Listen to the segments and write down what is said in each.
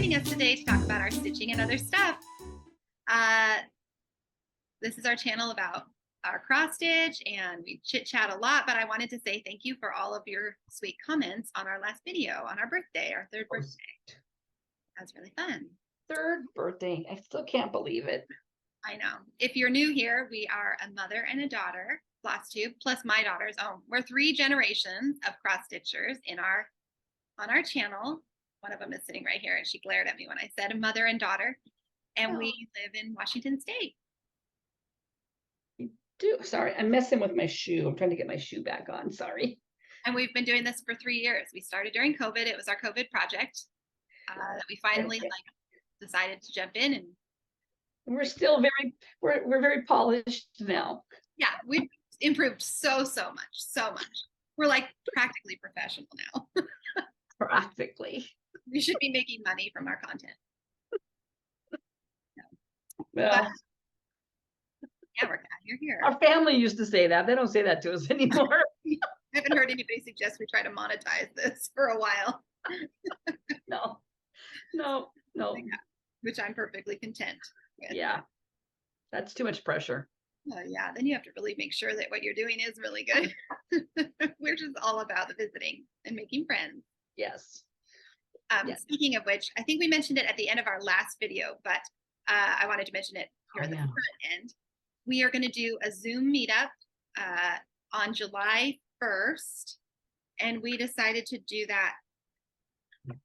joining us today to talk about our stitching and other stuff. This is our channel about our cross stitch, and we chit chat a lot, but I wanted to say thank you for all of your sweet comments on our last video on our birthday, our third birthday. That was really fun. Third birthday. I still can't believe it. I know. If you're new here, we are a mother and a daughter, Flosstube, plus my daughter's own. We're 3 generations of cross stitchers on our channel. One of them is sitting right here, and she glared at me when I said a mother and daughter. And we live in Washington State. Sorry, I'm messing with my shoe. I'm trying to get my shoe back on. Sorry. And we've been doing this for 3 years. We started during COVID. It was our COVID project that we finally decided to jump in, and we're still we're very polished now. Yeah, we've improved so much. We're like practically professional now. Practically. We should be making money from our content. Well, yeah, we're glad you're here. Our family used to say that. They don't say that to us anymore. I haven't heard anybody suggest we try to monetize this for a while. No. Yeah, which I'm perfectly content with. Yeah, that's too much pressure. Yeah, then you have to really make sure that what you're doing is really good. We're just all about the visiting and making friends. Yes. Yes. Speaking of which, I think we mentioned it at the end of our last video, but I wanted to mention it here at the front end. We are going to do a Zoom meetup on July 1st, and we decided to do that. Did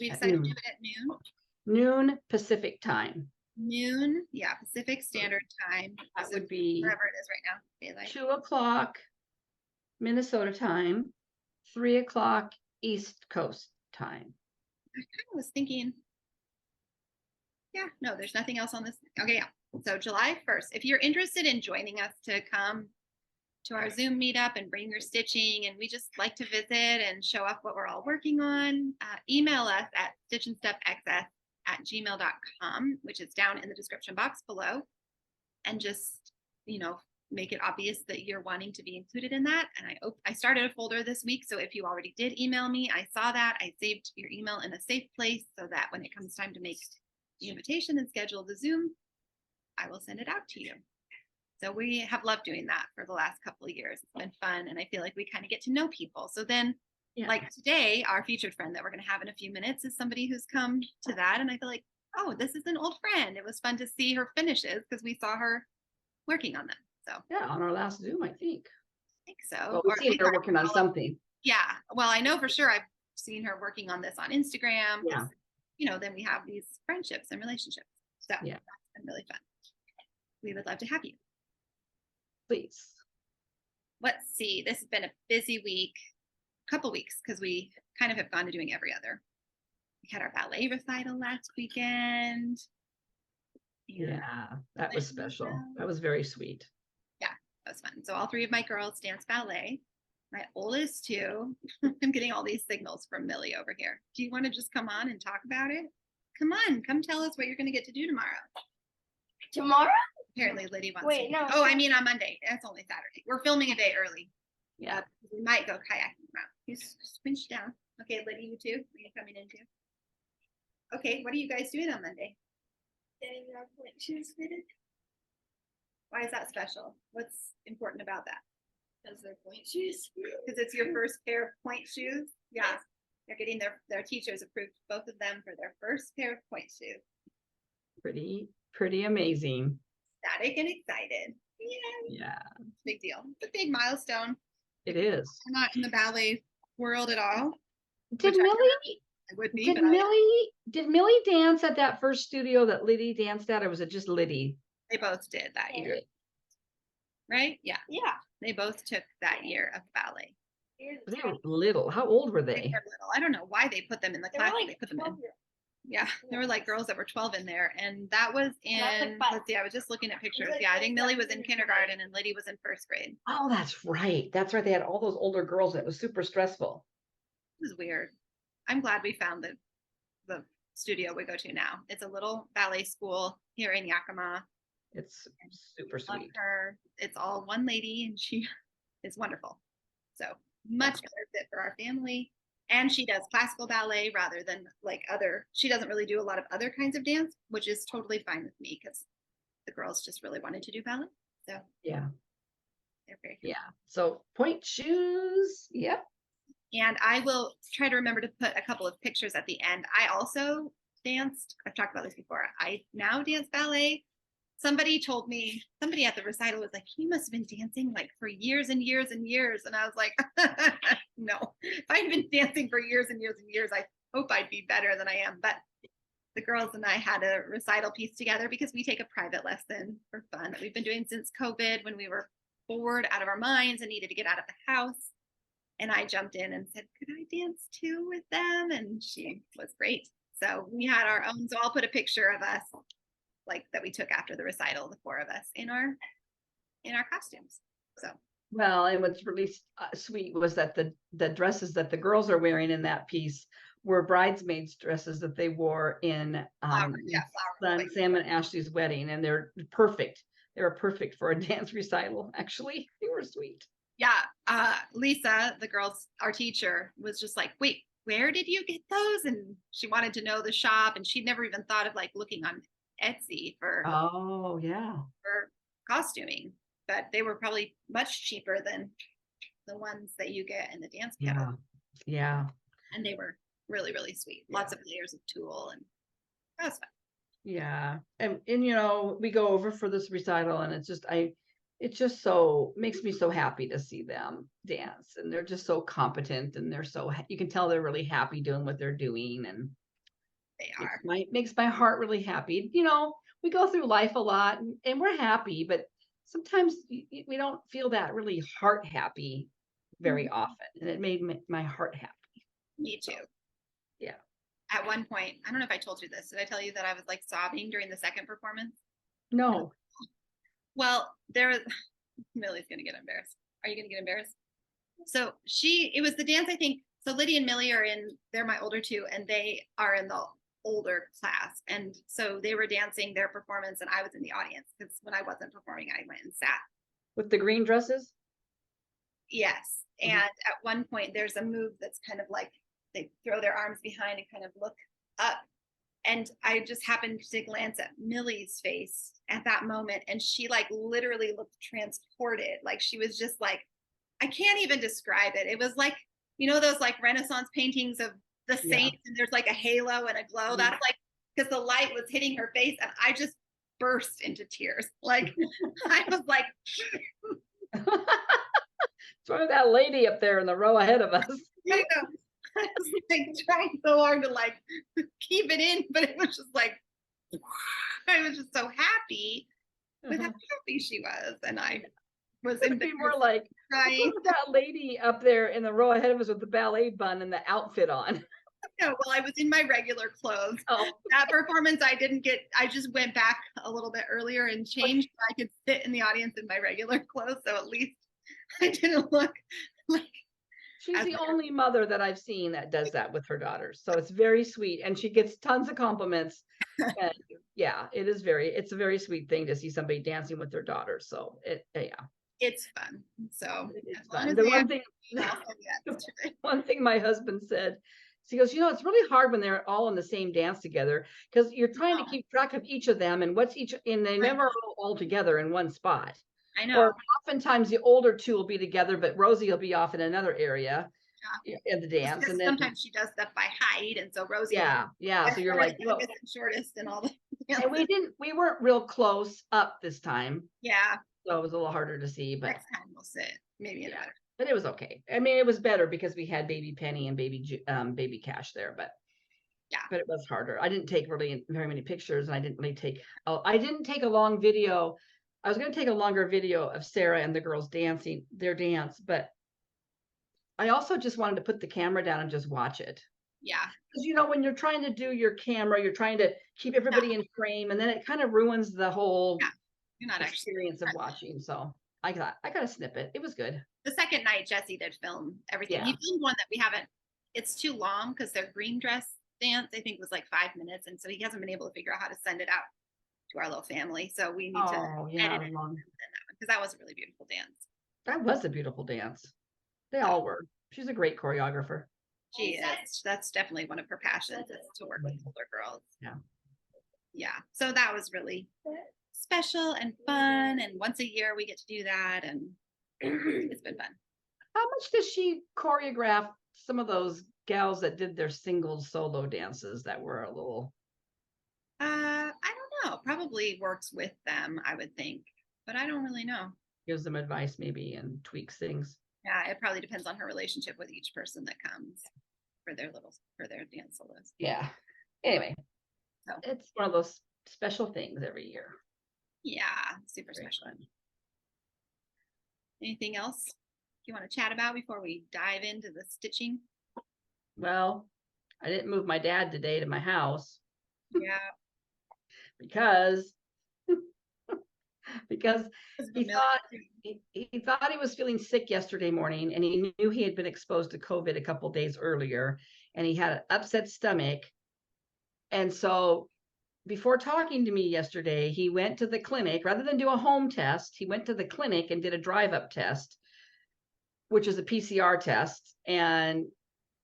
we decide to do it at noon? Noon Pacific time. Noon, yeah, Pacific Standard Time. That would be wherever it is right now. Daylight. 2 o'clock Minnesota time, 3 o'clock East Coast time. I kind of was thinking, yeah, no, there's nothing else on this. Okay, yeah. So July 1st, if you're interested in joining us to come to our Zoom meetup and bring your stitching, and we just like to visit and show off what we're all working on, email us at stitchandstuffxs@gmail.com, which is down in the description box below, and just, make it obvious that you're wanting to be included in that. And I started a folder this week, so if you already did email me, I saw that. I saved your email in a safe place so that when it comes time to make the invitation and schedule the Zoom, I will send it out to you. So we have loved doing that for the last couple of years. It's been fun, and I feel like we kind of get to know people. So then, like today, our featured friend that we're going to have in a few minutes is somebody who's come to that, and I feel like, oh, this is an old friend. It was fun to see her finishes because we saw her working on them. So yeah, on our last Zoom, I think so. Well, we've seen her working on something. Yeah, well, I know for sure I've seen her working on this on Instagram. Yeah. Then we have these friendships and relationships. So yeah, that's been really fun. We would love to have you. Please. Let's see. This has been a busy week, couple weeks, because we kind of have gone to doing every other. We had our ballet recital last weekend. Yeah, that was special. That was very sweet. Yeah, that was fun. So all 3 of my girls dance ballet. My oldest 2, I'm getting all these signals from Millie over here. Do you want to just come on and talk about it? Come on, come tell us what you're going to get to do tomorrow. Tomorrow? Apparently Liddy wants Wait, to. no. Oh, I mean on Monday. That's only Saturday. We're filming a day early. Yeah. We might go kayaking tomorrow. You squinch down. Okay, Liddy, you too? Are you coming in too? Okay, what are you guys doing on Monday? Getting our point shoes fitted. Why is that special? What's important about that? Because they're point shoes. Because it's your first pair of point shoes? Yeah. They're getting their teachers approved, both of them, for their first pair of point shoes. Pretty amazing. Ecstatic and excited. Yeah. Big deal. It's a big milestone. It is. I'm not in the ballet world at all. Did Millie? I would be. Did Millie dance at that first studio that Liddy danced at, or was it just Liddy? They both did that year. Right? Yeah. Yeah. They both took that year of ballet. They were little. How old were they? They were little. I don't know why they put them in the class like they put them in. Yeah, there were like girls that were 12 in there, and that was in, let's see, I was just looking at pictures. Yeah, I think Millie was in kindergarten and Liddy was in first grade. Oh, that's right. That's right. They had all those older girls, and it was super stressful. It was weird. I'm glad we found the studio we go to now. It's a little ballet school here in Yakima. It's super sweet. Love her. It's all one lady, and she is wonderful. So much better fit for our family. And she does classical ballet rather than like she doesn't really do a lot of other kinds of dance, which is totally fine with me because the girls just really wanted to do ballet. So Yeah. they're very Yeah. So point shoes. Yep. And I will try to remember to put a couple of pictures at the end. I also danced. I've talked about this before. I now dance ballet. Somebody told me, somebody at the recital was like, you must have been dancing like for years and years and years. And I was like, no, if I'd been dancing for years and years and years, I hope I'd be better than I am. But the girls and I had a recital piece together because we take a private lesson for fun that we've been doing since COVID when we were bored out of our minds and needed to get out of the house. And I jumped in and said, could I dance too with them? And she was great. So we had our own. So I'll put a picture of us like that we took after the recital, the four of us in our costumes. So Well, and what's really sweet was that the dresses that the girls are wearing in that piece were bridesmaids dresses that they wore in Sam and Ashley's wedding, and they're perfect. They were perfect for a dance recital. Actually, they were sweet. Yeah, Lisa, the girls, our teacher, was just like, wait, where did you get those? And she wanted to know the shop, and she'd never even thought of like looking on Etsy for costuming, but they were probably much cheaper than the ones that you get in the dance catalog. Yeah. And they were really, really sweet. Lots of layers of tulle, and that was fun. Yeah. And you know, we go over for this recital, and it just so makes me so happy to see them dance, and they're just so competent, and you can tell they're really happy doing what they're doing, and they are. Makes my heart really happy. You know, we go through life a lot and we're happy, but sometimes we don't feel that really heart happy very often. And it made my heart happy. Me too. So, yeah. At one point, I don't know if I told you this. Did I tell you that I was like sobbing during the second performance? No. Well, Millie's going to get embarrassed. Are you going to get embarrassed? So it was the dance, I think. So Lydia and Millie they're my older two, and they are in the older class. And so they were dancing their performance, and I was in the audience because when I wasn't performing, I went and sat. With the green dresses? Yes. Mm-hmm. And at one point, there's a move that's kind of like they throw their arms behind and kind of look up. And I just happened to glance at Millie's face at that moment, and she like literally looked transported. Like she was just like, I can't even describe it. It was like, you know, those like Renaissance paintings of the saints, and there's like a halo and a glow. That's like because the light was hitting her face, and I just burst into tears. Like I was like, it's one of that lady up there in the row ahead of us. I know. I was like trying so hard to like keep it in, but it was just like I was just so happy with how happy she was, and I was more like crying. That lady up there in the row ahead of us with the ballet bun and the outfit on. No, well, I was in my regular clothes. Oh. That performance, I just went back a little bit earlier and changed so I could sit in the audience in my regular clothes, so at least I didn't look like. She's the only mother that I've seen that does that with her daughters. So it's very sweet, and she gets tons of compliments. And yeah, it's a very sweet thing to see somebody dancing with their daughters. So it's fun. So it's fun. One thing my husband said, he goes, you know, it's really hard when they're all in the same dance together because you're trying to keep track of each of them and they never are all together in one spot. I know. Or oftentimes the older two will be together, but Rosie will be off in another area in the dance. And then sometimes she does stuff by height, and so Rosie. Yeah. So you're like, well, shortest and all the. And we weren't real close up this time. Yeah. So it was a little harder to see, but next time we'll sit. Maybe better. But it was okay. I mean, it was better because we had baby Penny and baby Cash there, but it was harder. I didn't take really very many pictures, and I didn't take a long video. I was going to take a longer video of Sarah and the girls dancing their dance, but I also just wanted to put the camera down and just watch it. Yeah. Because, you know, when you're trying to do your camera, you're trying to keep everybody in frame, and then it kind of ruins the whole experience of watching. So I got a snippet. It was good. The second night, Jesse did film everything. He filmed one that we haven't. It's too long because their green dress dance, I think, was like 5 minutes, and so he hasn't been able to figure out how to send it out to our little family. So we need to edit it because that was a really beautiful dance. That was a beautiful dance. They all were. She's a great choreographer. She is. That's definitely one of her passions is to work with older girls. Yeah. Yeah. So that was really special and fun. And once a year we get to do that. And it's been fun. How much does she choreograph some of those gals that did their single solo dances that were a little? I don't know. Probably works with them, I would think, but I don't really know. Gives them advice maybe and tweaks things. Yeah, it probably depends on her relationship with each person that comes for their dance solos. Yeah. Anyway, So it's one of those special things every year. yeah, super Very special. fun. Anything else you want to chat about before we dive into the stitching? Well, I didn't move my dad today to my house Yeah. because he thought he was feeling sick yesterday morning, and he knew he had been exposed to COVID a couple days earlier, and he had an upset stomach. And so before talking to me yesterday, he went to the clinic rather than do a home test. He went to the clinic and did a drive-up test, which is a PCR test. And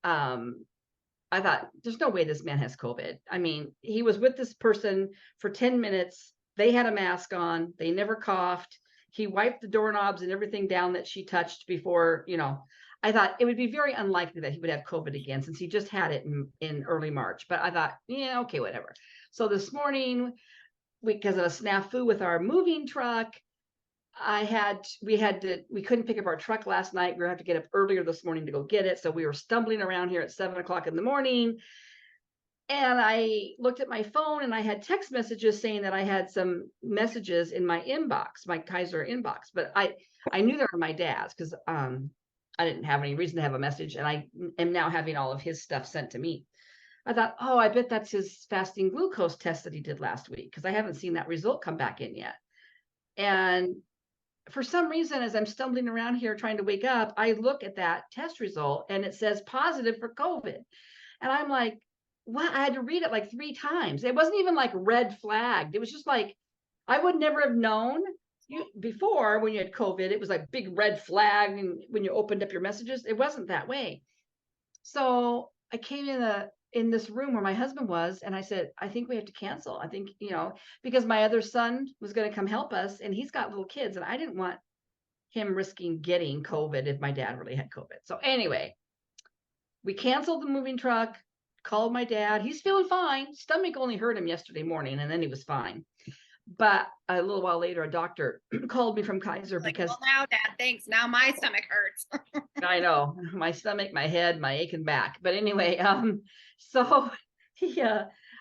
I thought, there's no way this man has COVID. I mean, he was with this person for 10 minutes. They had a mask on. They never coughed. He wiped the doorknobs and everything down that she touched before, I thought it would be very unlikely that he would have COVID again since he just had it in early March. But I thought, yeah, okay, whatever. So this morning, because of a snafu with our moving truck, we couldn't pick up our truck last night. We were going to have to get up earlier this morning to go get it. So we were stumbling around here at 7:00 in the morning. And I looked at my phone and I had text messages saying that I had some messages in my inbox, my Kaiser inbox, but I knew they were my dad's because I didn't have any reason to have a message. And I am now having all of his stuff sent to me. I thought, oh, I bet that's his fasting glucose test that he did last week because I haven't seen that result come back in yet. And for some reason, as I'm stumbling around here trying to wake up, I look at that test result and it says positive for COVID. And I'm like, what? I had to read it like 3 times. It wasn't even like red flagged. It was just like, I would never have known. Before, when you had COVID, it was like big red flag. And when you opened up your messages, it wasn't that way. So I came in this room where my husband was, and I said, I think we have to cancel. I think, because my other son was going to come help us, and he's got little kids, and I didn't want him risking getting COVID if my dad really had COVID. So anyway, we canceled the moving truck, called my dad. He's feeling fine. Stomach only hurt him yesterday morning, and then he was fine. But a little while later, a doctor called me from Kaiser because well, now, Dad, thanks. Now my stomach hurts. I know my stomach, my head, my aching back. But anyway, so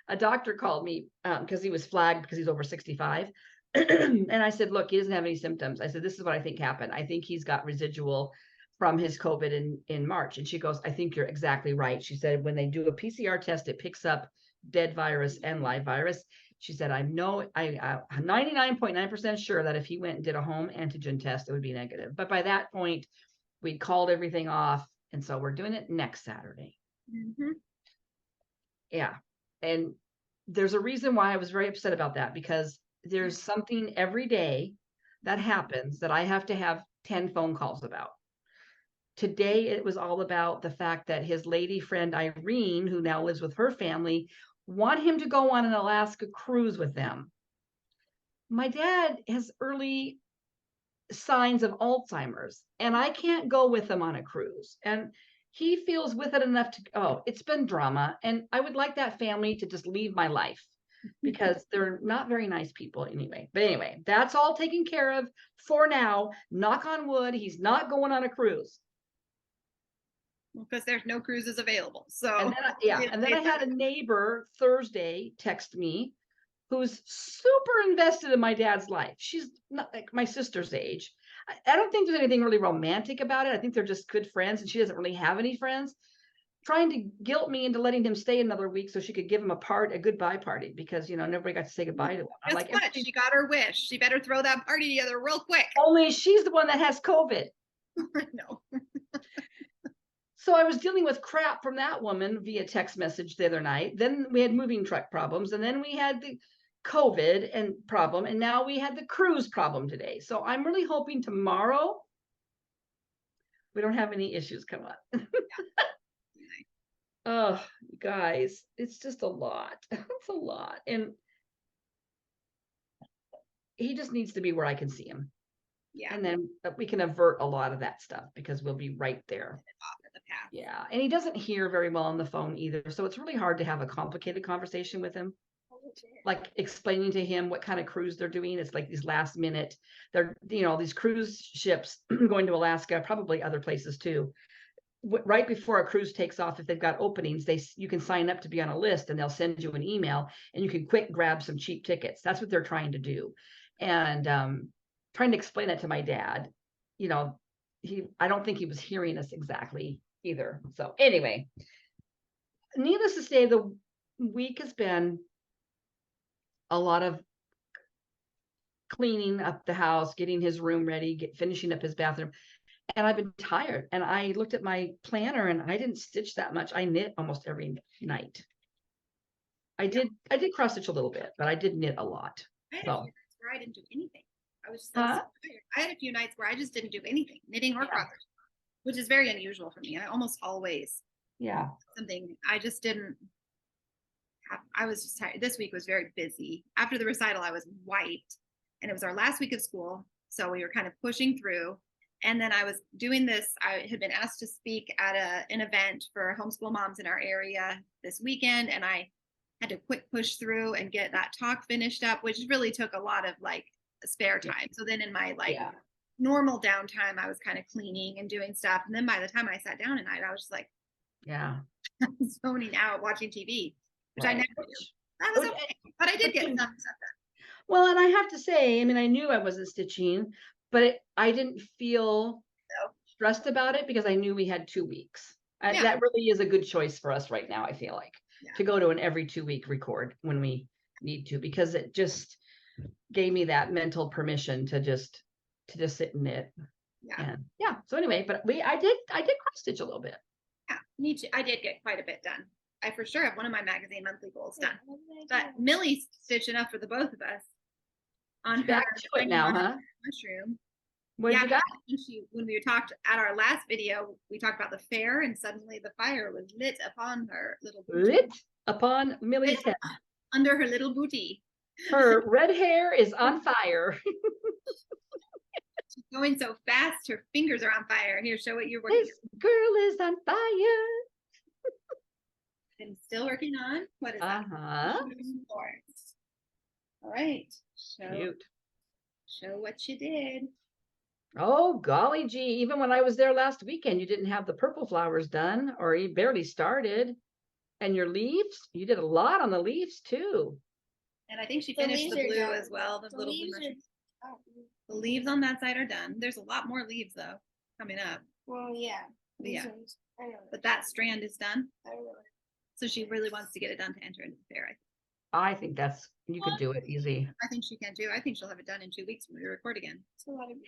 a doctor called me because he was flagged because he's over 65. And I said, look, he doesn't have any symptoms. I said, this is what I think happened. I think he's got residual from his COVID in March. And she goes, I think you're exactly right. She said, when they do a PCR test, it picks up dead virus and live virus. She said, I'm 99.9% sure that if he went and did a home antigen test, it would be negative. But by that point, we called everything off. And so we're doing it next Saturday. Mm-hmm. Yeah. And there's a reason why I was very upset about that, because there's something every day that happens that I have to have 10 phone calls about. Today, it was all about the fact that his lady friend, Irene, who now lives with her family, want him to go on an Alaska cruise with them. My dad has early signs of Alzheimer's, and I can't go with him on a cruise. And he feels with it enough it's been drama. And I would like that family to just leave my life because they're not very nice people anyway. But anyway, that's all taken care of for now. Knock on wood, he's not going on a cruise. Because there's no cruises available. So and then I had a neighbor Thursday text me who's super invested in my dad's life. She's not like my sister's age. I don't think there's anything really romantic about it. I think they're just good friends, and she doesn't really have any friends. Trying to guilt me into letting him stay another week so she could give him a goodbye party because nobody got to say goodbye to him. I'm like, she got her wish. She better throw that party together real quick. Only she's the one that has COVID. No. So I was dealing with crap from that woman via text message the other night. Then we had moving truck problems, and then we had the COVID and problem, and now we had the cruise problem today. So I'm really hoping tomorrow we don't have any issues come up. Oh, guys, it's just a lot. It's a lot. And he just needs to be where I can see him. Yeah. And then we can avert a lot of that stuff because we'll be right there. Off of the path. Yeah. And he doesn't hear very well on the phone either. So it's really hard to have a complicated conversation with him. Like explaining to him what kind of cruise they're doing. It's like these last minute, they're, these cruise ships going to Alaska, probably other places too. Right before a cruise takes off, if they've got openings, you can sign up to be on a list and they'll send you an email and you can quick grab some cheap tickets. That's what they're trying to do. And trying to explain that to my dad, I don't think he was hearing us exactly either. So anyway, needless to say, the week has been a lot of cleaning up the house, getting his room ready, finishing up his bathroom. And I've been tired. And I looked at my planner and I didn't stitch that much. I knit almost every night. I did cross stitch a little bit, but I did knit a lot. I had a few nights where I didn't do anything. I was just so tired. I had a few nights where I just didn't do anything, knitting or cross stitch, which is very unusual for me. I almost always something. I just didn't have, I was just tired. This week was very busy. After the recital, I was wiped and it was our last week of school. So we were kind of pushing through. And then I was doing this. I had been asked to speak at an event for homeschool moms in our area this weekend. And I had to quick push through and get that talk finished up, which really took a lot of like spare time. So then in my normal downtime, I was kind of cleaning and doing stuff. And then by the time I sat down at night, I was just like, I was zoning out watching TV, which I never do. That was okay. But I did get some stuff done. Well, and I have to say, I mean, I knew I wasn't stitching, but I didn't feel stressed about it because I knew we had 2 weeks. That really is a good choice for us right now, I feel like, to go to an every 2-week record when we need to, because it just gave me that mental permission to just sit and knit. So anyway, but I did cross stitch a little bit. Yeah, me too. I did get quite a bit done. I for sure have one of my magazine monthly goals done. But Millie stitched enough for the both of us. On back her to it now, huh? Mushroom. What you got? When we talked at our last video, we talked about the fair, and suddenly the fire was lit upon her little booty. Lit upon Millie's head. Under her little booty. Her red hair is on fire. She's going so fast, her fingers are on fire. Here, show what you're working on. This girl is on fire. I'm still working on what is that? All right. Show what you did. Oh, golly gee. Even when I was there last weekend, you didn't have the purple flowers done, or you barely started. And your leaves, you did a lot on the leaves too. And I think she finished the blue as well. The little blue. The leaves on that side are done. There's a lot more leaves though coming up. Well, yeah. But that strand is done. So she really wants to get it done to enter into the fair. I think you could do it easy. I think she can too. I think she'll have it done in 2 weeks when we record again. It's a lot of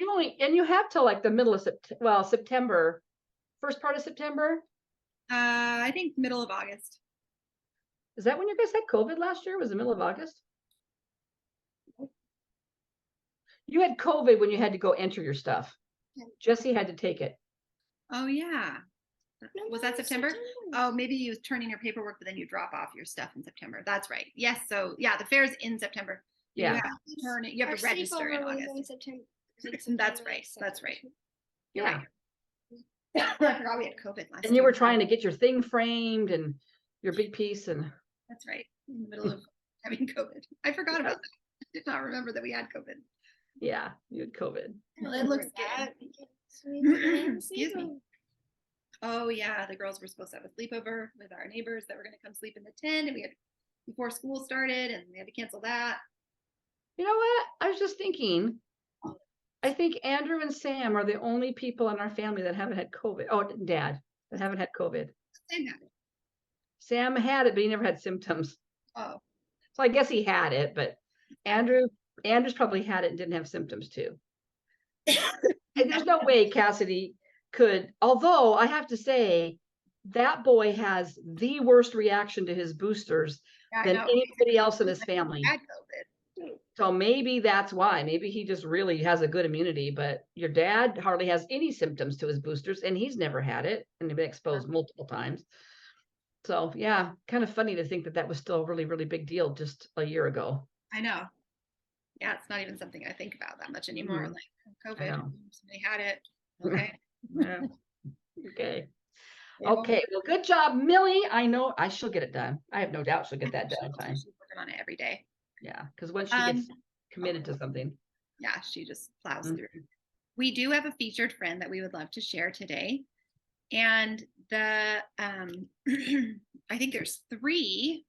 and you have till like the middle of September, first part of September. I think middle of August. Is that when you guys had COVID last year? Was the middle of August? You had COVID when you had to go enter your stuff. Jesse had to take it. Oh yeah. Was that September? Oh, maybe you was turning your paperwork, but then you drop off your stuff in September. That's right. Yes. So yeah, the fair's in September. You have to turn it. You have to register in August. That's right. That's right. You're right. I forgot we had COVID last. And you were trying to get your thing framed and your big piece, and that's right, in the middle of having COVID. I forgot about that. I did not remember that we had COVID. Yeah, you had COVID. Well, it looks good. Excuse me. Oh yeah, the girls were supposed to have a sleepover with our neighbors that were going to come sleep in the tent, and we had before school started, and we had to cancel that. You know what? I was just thinking. I think Andrew and Sam are the only people in our family that haven't had COVID. Oh, Dad, that haven't had COVID. Sam had it. Sam had it, but he never had symptoms. Oh. So I guess he had it, but Andrew's probably had it and didn't have symptoms too. And there's no way Cassidy could, although I have to say, that boy has the worst reaction to his boosters than anybody else in his family. Had COVID. So maybe that's why. Maybe he just really has a good immunity, but your dad hardly has any symptoms to his boosters, and he's never had it and been exposed multiple times. So yeah, kind of funny to think that that was still a really, really big deal just a year ago. I know. Yeah, it's not even something I think about that much anymore. Mhm. Like I COVID, know. somebody had it. Okay. Yeah. Okay. They won't- Okay. Well, good job, Millie. I know she'll get it done. I have no doubt she'll get that done in time. She's working on it every day. Yeah, because once she gets Um, committed to something. yeah, she just plows Mhm. through. We do have a featured friend that we would love to share today. And the I think there's 3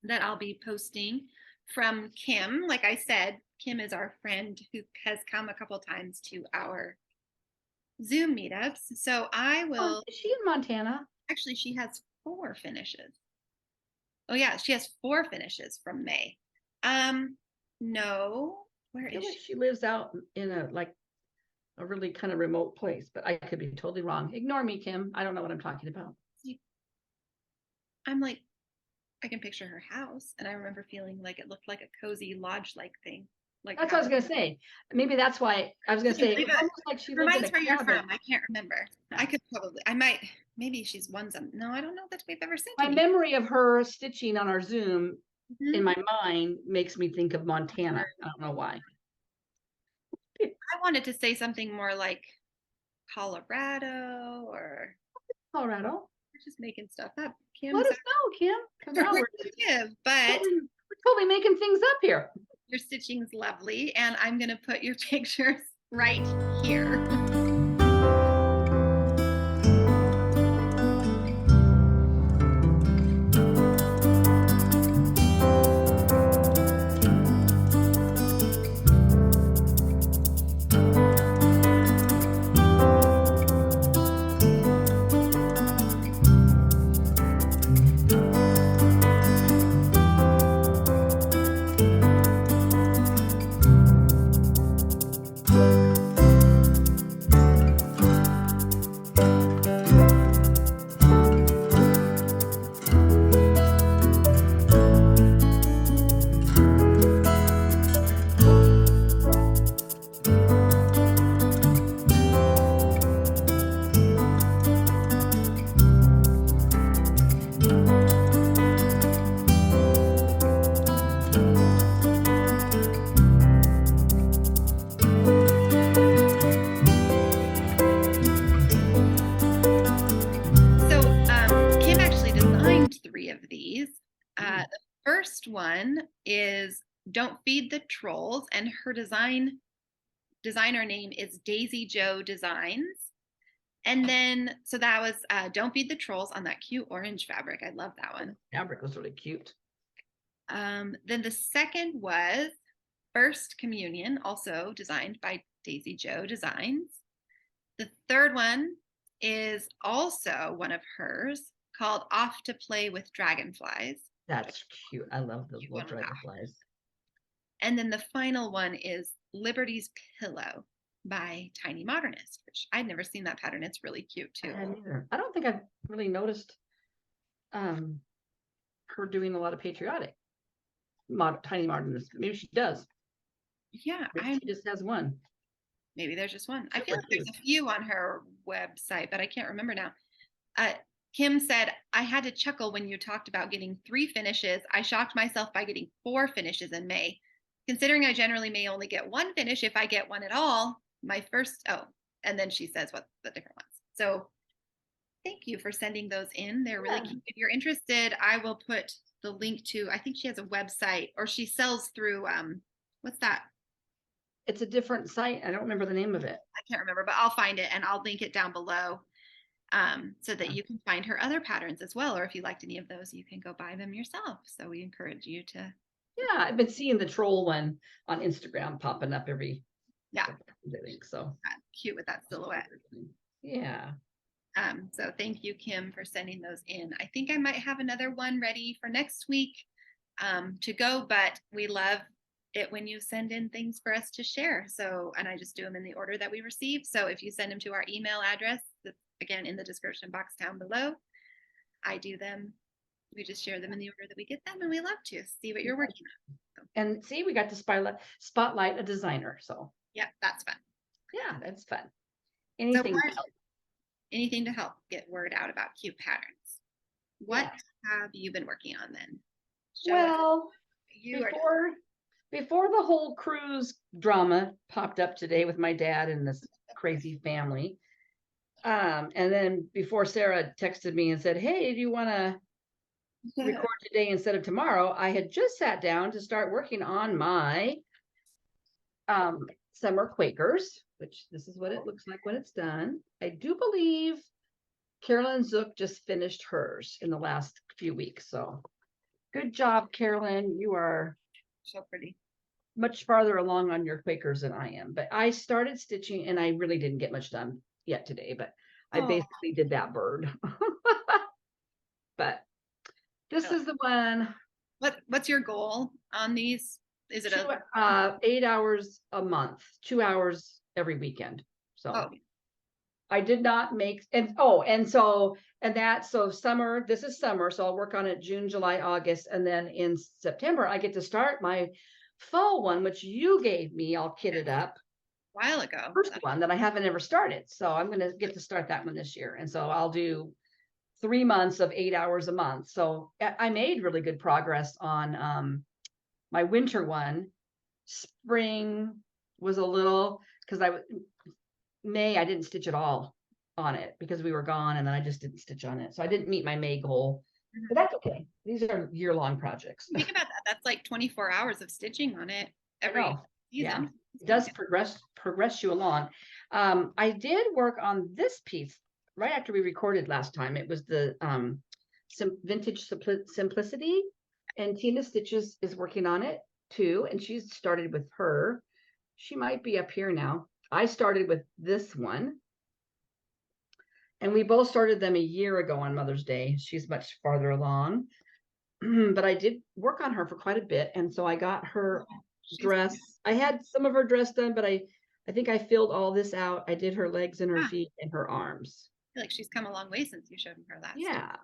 that I'll be posting from Kim. Like I said, Kim is our friend who has come a couple times to our Zoom meetups. So I Oh, will is she in Montana? actually, she has 4 finishes. Oh yeah, she has 4 finishes from May. No, where I feel is like she? she lives out in a really kind of remote place, but I could be totally wrong. Ignore me, Kim. I don't know what I'm talking about. I'm like, I can picture her house, and I remember feeling like it looked like a cozy lodge-like thing. Like That's what I was gonna say. Maybe that's why I was gonna say it almost like she lived in reminds a where you're cabin. from. I can't remember. I could probably. I might. Maybe she's won some. No, I don't know that we've ever sent My any. memory of her stitching on our Zoom Mhm. in my mind makes me think of Montana. I don't know why. I wanted to say something more like Colorado, or Colorado. we're just making stuff up. Let Kim's us know, Kim, because now we're creative, but totally making things up here. your stitching's lovely, and I'm gonna put your pictures right here. Kim actually designed 3 of these. The first one is Don't Feed the Trolls, and her designer name is Daisy Joe Designs. And then, so that was Don't Feed the Trolls on that cute orange fabric. I love that one. Fabric was really cute. Then the second was First Communion, also designed by Daisy Joe Designs. The third one is also one of hers, called Off to Play with Dragonflies. That's cute. I love those little dragonflies. And then the final one is Liberty's Pillow by Tiny Modernist, which I'd never seen that pattern. It's really cute too. I don't think I've really noticed her doing a lot of patriotic Tiny Modernist. Maybe she does. Yeah, Maybe she just has one. Maybe there's just one. I feel like there's a few on her website, but I can't remember now. Kim said, I had to chuckle when you talked about getting 3 finishes. I shocked myself by getting 4 finishes in May. Considering I generally may only get 1 finish if I get one at all, my first, and then she says what the different ones. So thank you for sending those in. They're really cute. If you're interested, I will put the link to, I think she has a website, or she sells through, what's that? It's a different site. I don't remember the name of it. I can't remember, but I'll find it and I'll link it down below so that you can find her other patterns as well. Or if you liked any of those, you can go buy them yourself. So we encourage you to. Yeah, I've been seeing the troll one on Instagram popping up every. Yeah. I think so. Cute with that silhouette. Yeah. So thank you, Kim, for sending those in. I think I might have another one ready for next week to go, but we love it when you send in things for us to share. So, and I just do them in the order that we receive. So if you send them to our email address, that's again in the description box down below, I do them. We just share them in the order that we get them, and we love to see what you're working on. So. And see, we got to spotlight a designer. So yeah, that's fun. Yeah, that's fun. Anything to help. Anything to help get word out about cute patterns. What have you been working on then? Well, You are before the whole cruise drama popped up today with my dad and this crazy family, and then before Sarah texted me and said, "Hey, do you want to record today instead of tomorrow?" I had just sat down to start working on my summer Quakers, which this is what it looks like when it's done. I do believe Carolyn Zook just finished hers in the last few weeks. So good job, Carolyn. You are so pretty. Much farther along on your Quakers than I am. But I started stitching and I really didn't get much done yet today, but I basically did that bird. But this is the one. What's your goal on these? Is it 8 hours a month, 2 hours every weekend? So I did not make, so summer, this is summer, so I'll work on it June, July, August, and then in September I get to start my fall one, which you gave me all kitted up a while ago. First one that I haven't ever started, so I'm going to get to start that one this year, and so I'll do 3 months of 8 hours a month. So I made really good progress on my winter one. Spring was a little, because May I didn't stitch at all on it because we were gone, and then I just didn't stitch on it. So I didn't meet my May goal, but that's okay. These are year-long projects. Think about that. That's like 24 hours of stitching on it every season. Yeah, it does progress you along. I did work on this piece right after we recorded last time. It was the Vintage Simplicity, and Tina Stitches is working on it too, and she's started with her. She might be up here now. I started with this one, and we both started them a year ago on Mother's Day. She's much farther along, but I did work on her for quite a bit, and so I got her dress. I had some of her dress done, but I think I filled all this out. I did her legs and her feet and her arms. I feel like she's come a long way since you showed her that. Yeah,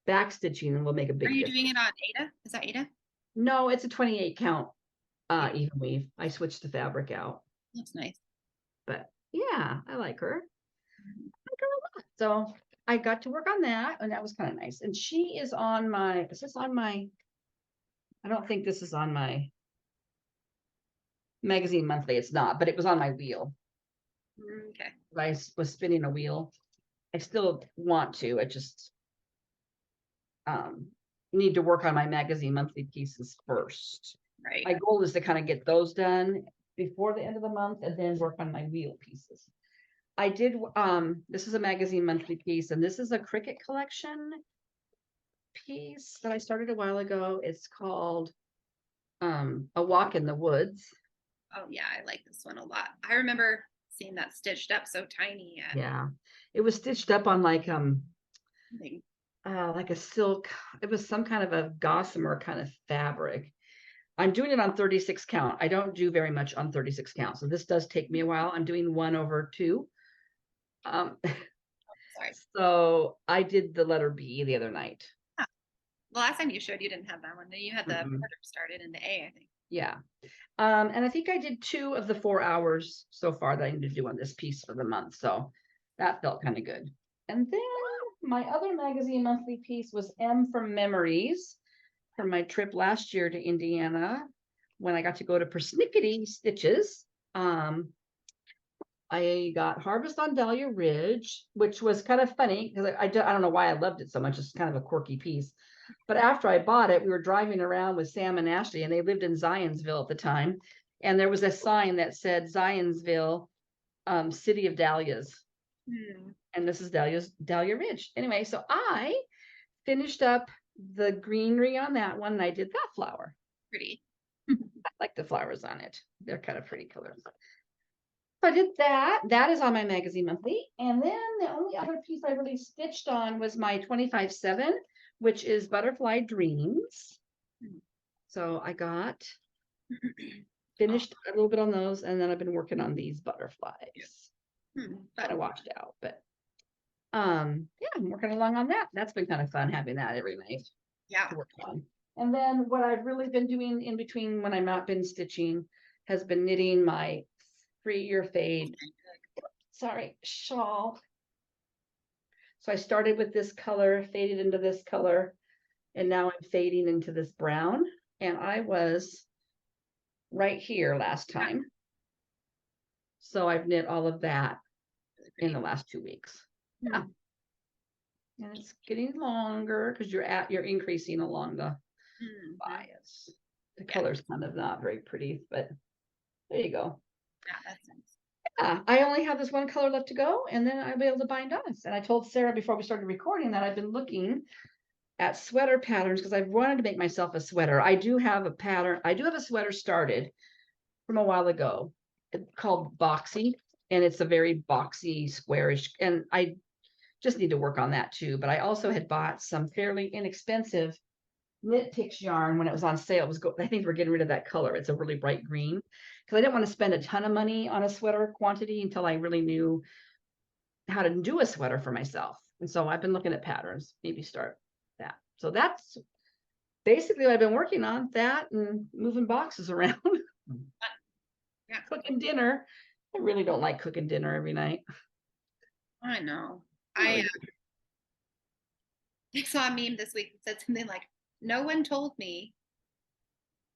back stitching will make a big difference. Are you doing it on Ada? Is that Ada? No, it's a 28 count even weave. I switched the fabric out. Looks nice. But yeah, I like her. I like her a lot. So I got to work on that, and that was kind of nice. And she is on my, is this on my, I don't think this is on my magazine monthly. It's not, but it was on my wheel. Okay. I was spinning a wheel. I still want to. I just need to work on my magazine monthly pieces first. Right. My goal is to kind of get those done before the end of the month and then work on my wheel pieces. I did, this is a magazine monthly piece, and this is a Cricut collection piece that I started a while ago. It's called A Walk in the Woods. Oh yeah, I like this one a lot. I remember seeing that stitched up so tiny. Yeah, it was stitched up on like a silk. It was some kind of a gossamer kind of fabric. I'm doing it on 36 count. I don't do very much on 36 count, so this does take me a while. I'm doing 1/2. Sorry. So I did the letter B the other night. Huh. The last time you showed, you didn't have that one. You had the border started in the A, I think. Yeah. And I think I did 2 of the 4 hours so far that I need to do on this piece for the month. So that felt kind of good. And then my other magazine monthly piece was M from Memories from my trip last year to Indiana when I got to go to Persnickety Stitches. I got Harvest on Dahlia Ridge, which was kind of funny because I don't know why I loved it so much. It's kind of a quirky piece. But after I bought it, we were driving around with Sam and Ashley, and they lived in Zionsville at the time. And there was a sign that said Zionsville, City of Dahlias. And this is Dahlia Ridge. Anyway, so I finished up the greenery on that one, and I did that flower. Pretty. I like the flowers on it. They're kind of pretty colors. So I did that. That is on my magazine monthly. And then the only other piece I really stitched on was my 25/7, which is Butterfly Dreams. So I got finished a little bit on those, and then I've been working on these butterflies. Kind of washed out, but yeah, I'm working along on that. That's been kind of fun having that every night. Yeah. To work on. And then what I've really been doing in between when I've not been stitching has been knitting my 3-year fade shawl. So I started with this color, faded into this color, and now I'm fading into this brown. And I was right here last time. So I've knit all of that in the last 2 weeks. Yeah. And it's getting longer because you're increasing along the bias. The color's kind of not very pretty, but there you go. Yeah, that's nice. Yeah, I only have this one color left to go, and then I'll be able to bind us. And I told Sarah before we started recording that I've been looking at sweater patterns because I've wanted to make myself a sweater. I do have a pattern. I do have a sweater started from a while ago called Boxy, and it's a very boxy, squarish, and I just need to work on that too. But I also had bought some fairly inexpensive Knit Picks yarn when it was on sale. I think we're getting rid of that color. It's a really bright green because I didn't want to spend a ton of money on a sweater quantity until I really knew how to do a sweater for myself. And so I've been looking at patterns, maybe start that. So that's basically what I've been working on, that and moving boxes around. Yeah. Cooking dinner. I really don't like cooking dinner every night. I know. I saw a meme this week that said something like, no one told me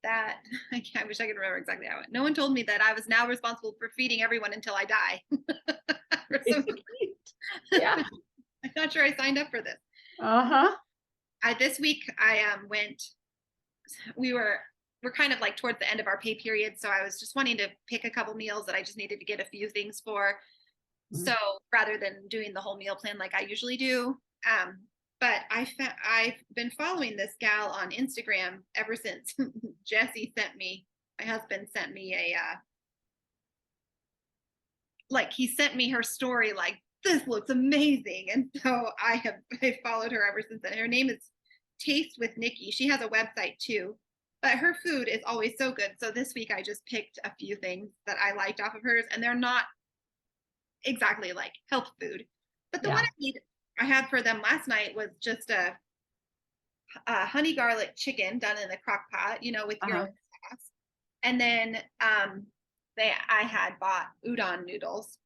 that, I wish I could remember exactly how it. No one told me that I was now responsible for feeding everyone until I die. Yeah. I'm not sure I signed up for this. This week I we're kind of like towards the end of our pay period, so I was just wanting to pick a couple meals that I just needed to get a few things for. So rather than doing the whole meal plan like I usually do, but I've been following this gal on Instagram ever since Jesse my husband sent me he sent me her story like, this looks amazing. And so I followed her ever since then. Her name is Taste with Nikki. She has a website too, but her food is always so good. So this week I just picked a few things that I liked off of hers, and they're not exactly like health food, but the one I had for them last night was just a honey garlic chicken done in the crock pot, with your own sauce. And then I had bought udon noodles.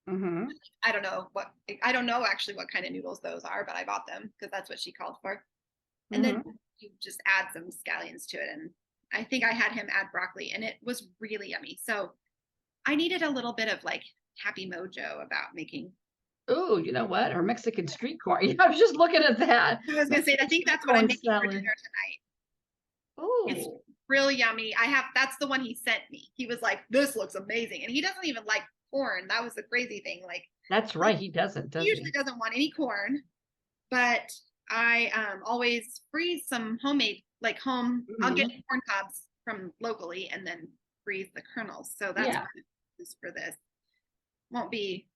I don't know actually what kind of noodles those are, but I bought them because that's what she called for. And then you just add some scallions to it, and I think I had him add broccoli, and it was really yummy. So I needed a little bit of like happy mojo about making. Oh, you know what? Our Mexican street corn. I was just looking at that. I was gonna say, I think that's what I'm making for dinner tonight. Oh, it's really yummy. That's the one he sent me. He was like, this looks amazing. And he doesn't even like corn. That was the crazy thing. Like, that's right. He doesn't, he usually doesn't want any corn, but I always freeze some homemade, like I'll get corn cobs from locally and then freeze the kernels. So that's what I use for this. Won't be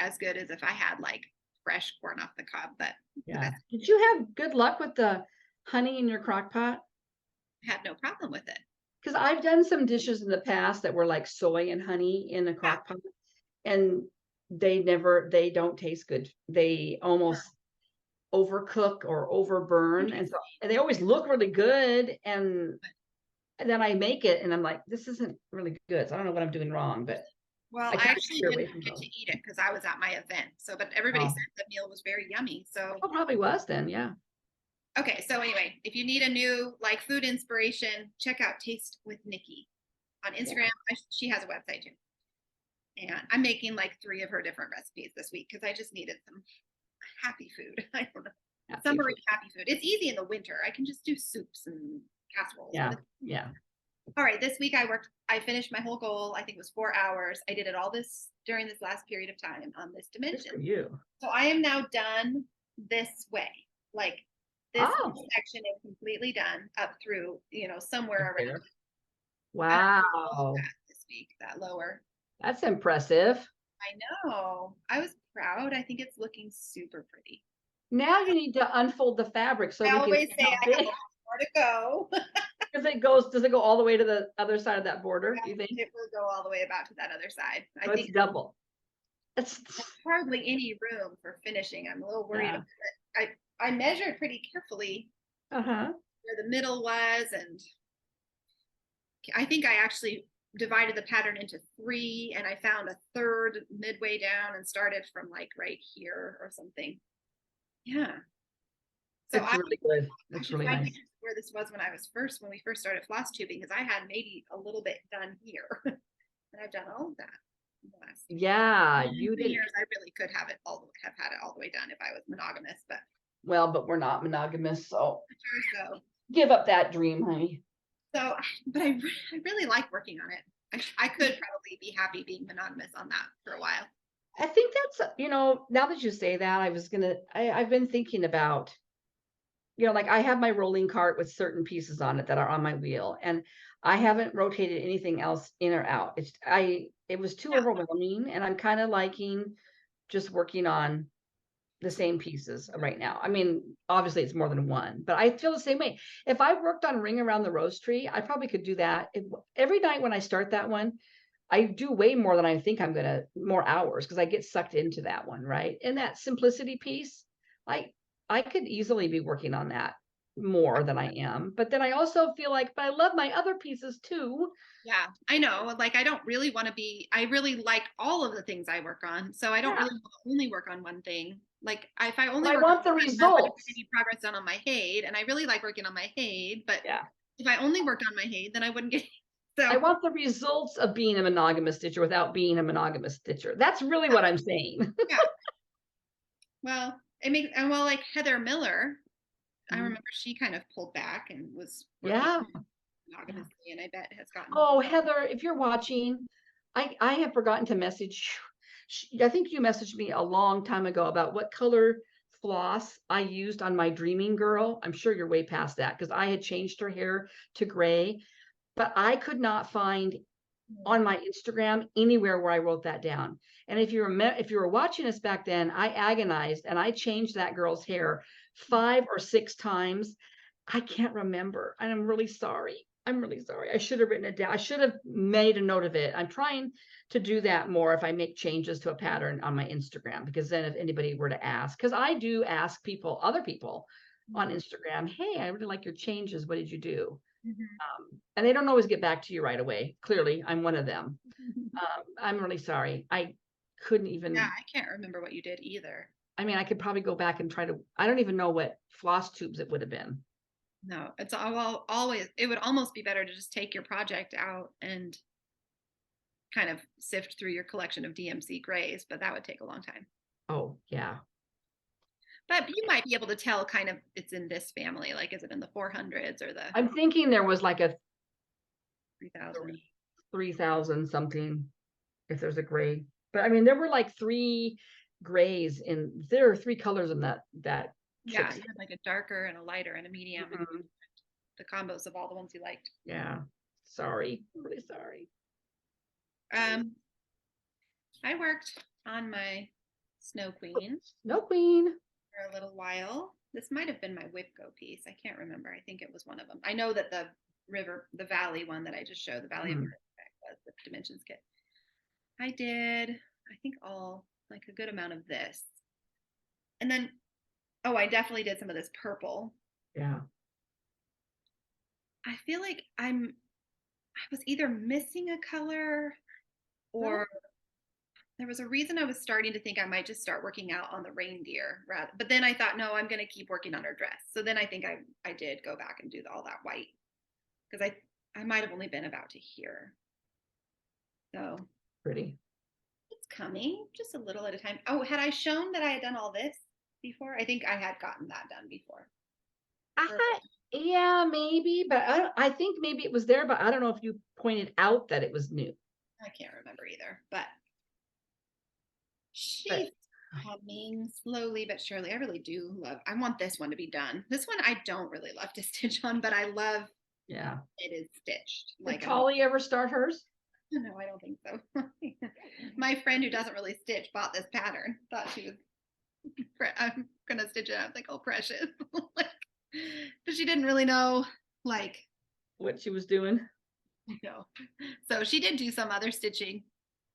as good as if I had like fresh corn off the cob, but Did you have good luck with the honey in your crock pot? I had no problem with it. Because I've done some dishes in the past that were like soy and honey in a crock pot, and they don't taste good. They almost overcook or overburn, and they always look really good, and then I make it and I'm like, this isn't really good, so I don't know what I'm doing wrong. But well, I actually didn't get to eat it because I was at my event. So, but everybody said the meal was very yummy. So it probably was then, Okay, so anyway, if you need a new like food inspiration, check out Taste with Nikki on Instagram. She has a website too. And I'm making like 3 of her different recipes this week because I just needed some happy food. I don't know. Summery happy food. It's easy in the winter. I can just do soups and casseroles. Yeah. All right, this week I finished my whole goal. I think it was 4 hours. I did it all during this last period of time on this dimension. Good for you. So I am now done this way. Like this section is completely done up through, somewhere around. Wow. This week, that lower. That's impressive. I know. I was proud. I think it's looking super pretty. Now you need to unfold the fabric so I always say I have more to go. Does it go all the way to the other side of that border? You think it will go all the way about to that other side? I think it's double. There's hardly any room for finishing. I'm a little worried about it. I measured pretty carefully where the middle was, and I think I actually divided the pattern into 3, and I found a third midway down and started from like right here or something. Yeah. So It's really good. I It's should really find nice. pictures of where this was when we first started floss tubing, because I had maybe a little bit done here. And I've done all of that in the last Yeah, you 3 did. years. I really could have had it all the way done if I was monogamous, but Well, but we're not monogamous, so so give up that dream, honey. so but I really like working on it. I could probably be happy being monogamous on that for a while. I think that's, now that you say that, I've been thinking about, like I have my rolling cart with certain pieces on it that are on my wheel, and I haven't rotated anything else in or out. It was too Yeah. overwhelming, and I'm kind of liking just working on the same pieces right now. I mean, obviously it's more than one, but I feel the same way. If I worked on Ring Around the Rose Tree, I probably could do that. Every night when I start that one, I do way more than I think I'm gonna, more hours, because I get sucked into that one, right? And that simplicity piece, I could easily be working on that more than I am. But then I also feel like, but I love my other pieces too. Yeah, I know. Like, I don't really want to be, I really like all of the things I work on. So I don't Yeah. really want to only work on one thing. Like, if I only I work want on the one, I wouldn't results. get any progress done on my Hade. And I really like working on my Hade. But Yeah. if I only worked on my Hade, then I wouldn't get. So I want the results of being a monogamous stitcher without being a monogamous stitcher. That's really what I'm saying. yeah. Well, like Heather Miller, I remember she kind of pulled back and was working Yeah. monogamously, and I bet has gotten. Oh, Heather, if you're watching, I have forgotten to message. I think you messaged me a long time ago about what color floss I used on my Dreaming Girl. I'm sure you're way past that, because I had changed her hair to gray, but I could not find on my Instagram anywhere where I wrote that down. And if you were watching us back then, I agonized and I changed that girl's hair 5 or 6 times. I can't remember, and I'm really sorry. I'm really sorry. I should have written it down. I should have made a note of it. I'm trying to do that more if I make changes to a pattern on my Instagram, because then if anybody were to ask, because I do ask other people on Instagram, hey, I really like your changes. What did you do? And they don't always get back to you right away. Clearly, I'm one of them. I'm really sorry. I couldn't even. Yeah, I can't remember what you did either. I mean, I could probably go back and try to. I don't even know what floss tubes it would have been. No, it's always, it would almost be better to just take your project out and kind of sift through your collection of DMC grays, but that would take a long time. Oh, yeah. But you might be able to tell kind of it's in this family. Like, is it in the 400s or the I'm thinking there was like a 3000? 3,000 something, if there's a gray. But I mean, there were like 3 grays there are 3 colors in that. Yeah, you had like a darker and a lighter and a medium. Mhm. And the combos of all the ones you liked. Yeah. Sorry. I'm really sorry. I worked on my Snow Queen No queen. for a little while. This might have been my Whipco piece. I can't remember. I think it was one of them. I know that the Valley one that I just showed, the Valley of Perfect, was the Dimensions kit. I did, I think, like a good amount of this. And then, I definitely did some of this purple. Yeah. I feel like I was either missing a color or there was a reason I was starting to think I might just start working out on the reindeer rather. But then I thought, no, I'm going to keep working on her dress. So then I think I did go back and do all that white, because I might have only been about to here. So Pretty. it's coming just a little at a time. Oh, had I shown that I had done all this before? I think I had gotten that done before. Yeah, maybe, but I think maybe it was there, but I don't know if you pointed out that it was new. I can't remember either, but she's coming slowly but surely. I really do I want this one to be done. This one I don't really love to stitch on, but I love it is stitched. Did Polly ever start hers? No, I don't think so. My friend who doesn't really stitch bought this pattern, thought she was I'm gonna stitch it. I was like, oh, precious. But she didn't really know like what she was doing. No. So she did do some other stitching,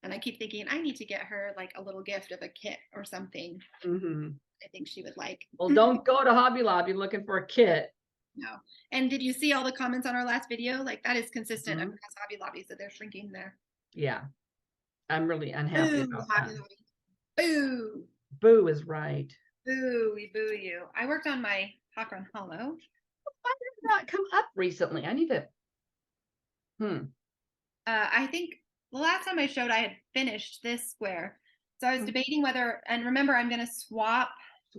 and I keep thinking I need to get her like a little gift of a kit or something. I think she would like. Well, don't go to Hobby Lobby looking for a kit. No. And did you see all the comments on our last video? Like, that is consistent across Hobby Lobby, so they're shrinking there. Yeah. I'm really unhappy about Hobby that. Lobby. Boo. Boo is right. Boo, we boo you. I worked on my Hakron Hollow. Why did it not come up recently? I need to. I think the last time I showed, I had finished this square. So I was debating whether, and remember, I'm going to swap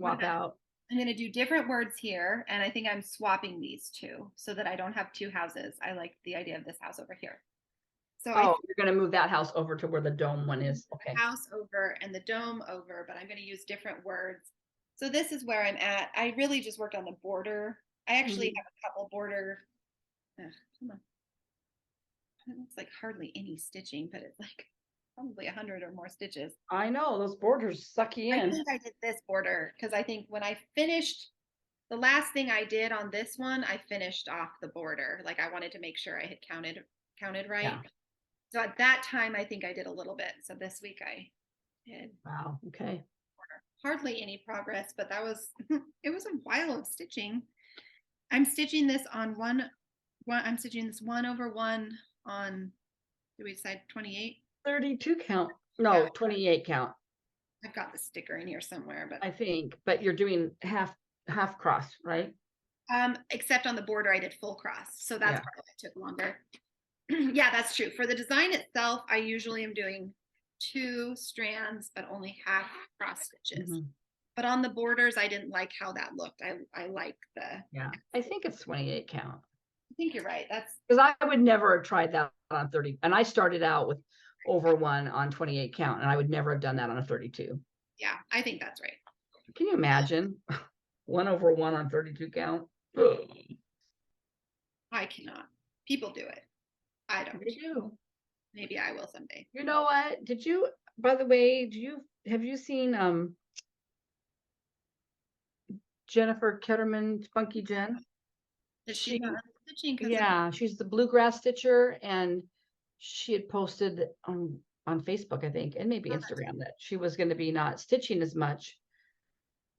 Out. I'm going to do different words here. And I think I'm swapping these two so that I don't have two houses. I like the idea of this house over here. So you're going to move that house over to where the dome one is. Okay. House over and the dome over, but I'm going to use different words. So this is where I'm at. I really just worked on the border. I actually have a couple border. Come on. It looks like hardly any stitching, but it's like probably 100 or more stitches. I know those borders suck you in. I think I did this border because I think when I finished the last thing I did on this one, I finished off the border. Like I wanted to make sure I had counted right. Yeah. So at that time, I think I did a little bit. So this week I did. Wow. Okay. Hardly any progress, but that was it was a while of stitching. I'm stitching this on I'm stitching this 1/1 on, did we decide 28? 32 count. No, yeah. 28 count. I've got the sticker in here somewhere, but I think, but you're doing half cross, right? Except on the border, I did full cross. So that's part of it took longer. Yeah, that's true. For the design itself, I usually am doing 2 strands, but only half cross stitches. But on the borders, I didn't like how that looked. I like the. Yeah, I think it's 28 count. I think you're right. That's because I would never have tried that on 30. And I started out with over 1 on 28 count, and I would never have done that on a 32. Yeah, I think that's right. Can you imagine 1/1 on 32 count? I cannot. People do it. I don't. They do. Maybe I will someday. You know what? By the way, have you seen Jennifer Ketterman, Spunky Jen? Is she stitching? Yeah, she's the bluegrass stitcher, and she had posted on Facebook, I think, and maybe Instagram, that she was going to be not stitching as much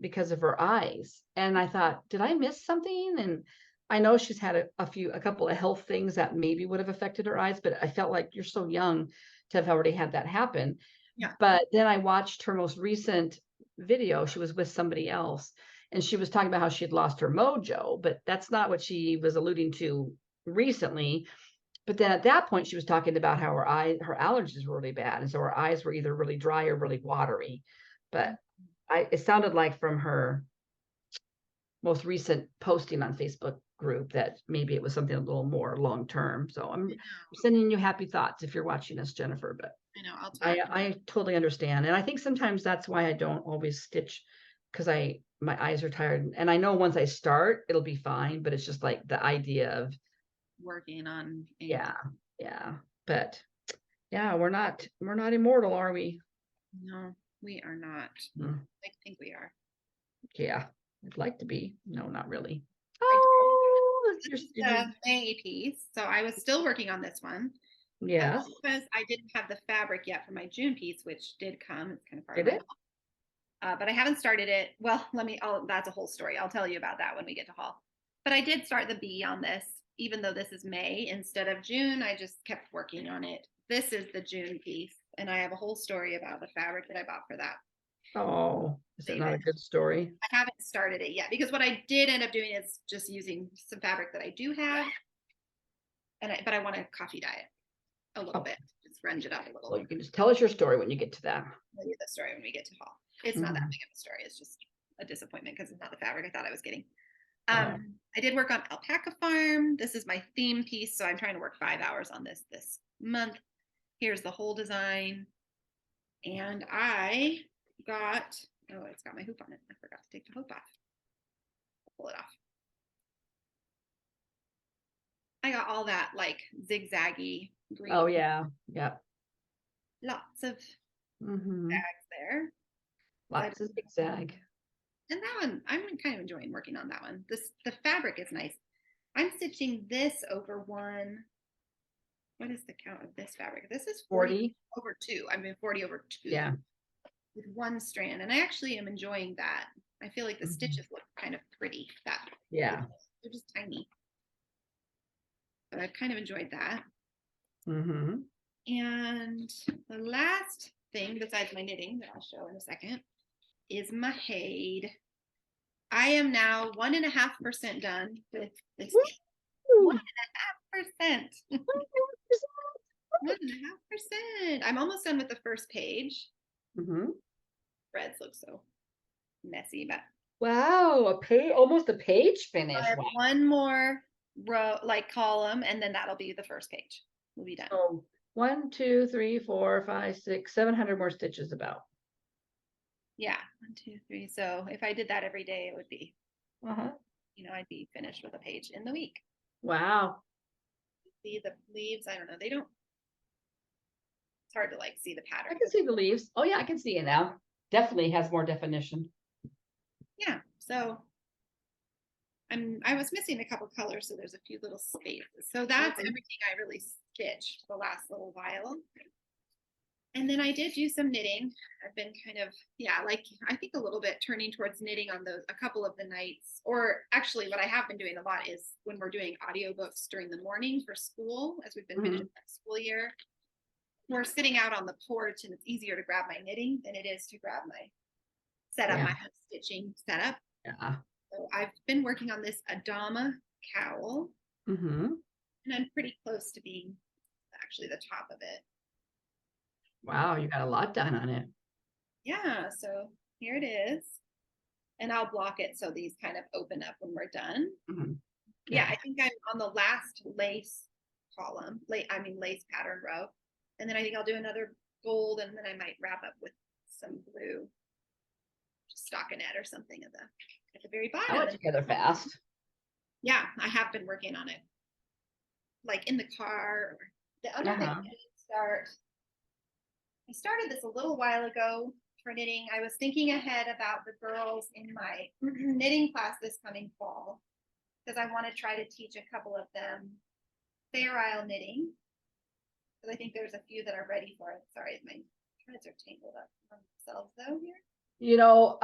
because of her eyes. And I thought, did I miss something? And I know she's had a couple of health things that maybe would have affected her eyes, but I felt like you're so young to have already had that happen. Yeah. But then I watched her most recent video. She was with somebody else, and she was talking about how she had lost her mojo, but that's not what she was alluding to recently. But then at that point, she was talking about how her allergies were really bad. And so her eyes were either really dry or really watery. But it sounded like from her most recent posting on Facebook group that maybe it was something a little more long-term. So I'm sending you happy thoughts if you're watching this, Jennifer, but I know I totally understand. And I think sometimes that's why I don't always stitch, because my eyes are tired. And I know once I start, it'll be fine, but it's just like the idea of working on. Yeah. But yeah, we're not immortal, are we? No, we are not. I think we are. Yeah, I'd like to be. No, not really. This is the May piece. So I was still working on this one. Yes. Because I didn't have the fabric yet for my June piece, which did come. It's kind of far. Did it? But I haven't started it. Well, that's a whole story. I'll tell you about that when we get to haul. But I did start the bee on this, even though this is May instead of June. I just kept working on it. This is the June piece, and I have a whole story about the fabric that I bought for that. Oh, is it not a good story? I haven't started it yet, because what I did end up doing is just using some fabric that I do have, but I want to coffee dye it a little bit, just fringe it up a little. Well, you can just tell us your story when you get to that. I'll tell you the story when we get to haul. It's not that big of a story. It's just a disappointment because it's not the fabric I thought I was getting. I did work on Alpaca Farm. This is my theme piece, so I'm trying to work 5 hours on this month. Here's the whole design, and I got, it's got my hoop on it. I forgot to take the hoop off. I'll pull it off. I got all that like zigzaggy green. Oh yeah, yeah. Lots of zags there. Lots of zigzag. And that one, I'm kind of enjoying working on that one. The fabric is nice. I'm stitching this over 1. What is the count of this fabric? This is 40 over 2. I mean 40 over 2. Yeah. With 1 strand, and I actually am enjoying that. I feel like the stitches look kind of pretty. They're just tiny. But I've kind of enjoyed that. And the last thing besides my knitting that I'll show in a second is Mahade. I am now 1.5% done with this. 1.5%. 1.5%. I'm almost done with the first page. Threads look so messy, but wow, a page, almost a page finish. I have Wow. one more row, like column, and then that'll be the first page. We'll be done. So 1, 2, 3, 4, 5, 6, 700 more stitches about. Yeah, 1, 2, 3. So if I did that every day, it would be, you know, I'd be finished with a page in the week. Wow. See the leaves? I don't know. They don't. It's hard to like see the pattern. I can see the leaves. Oh yeah, I can see it now. Definitely has more definition. Yeah. So I was missing a couple colors, so there's a few little spaces. So that's everything I really stitched the last little while. And then I did do some knitting. I've been kind of, like I think a little bit turning towards knitting on a couple of the nights. Or actually what I have been doing a lot is when we're doing audiobooks during the morning for school, as we've been finishing that school year, we're sitting out on the porch and it's easier to grab my knitting than it is to grab my my stitching setup. Yeah. So I've been working on this Adama cowl. And I'm pretty close to being actually the top of it. Wow, you got a lot done on it. Yeah, so here it is. And I'll block it so these kind of open up when we're done. Yeah, I think I'm on the last lace column, lace pattern row. And then I think I'll do another gold and then I might wrap up with some blue stockinette or something at the very bottom. I went together fast. Yeah, I have been working on it. Like in the car. The other thing I didn't I started this a little while ago for knitting. I was thinking ahead about the girls in my knitting class this coming fall because I want to try to teach a couple of them Fair Isle knitting. Because I think there's a few that are ready for it. Sorry, my threads are tangled up on themselves though here. You know,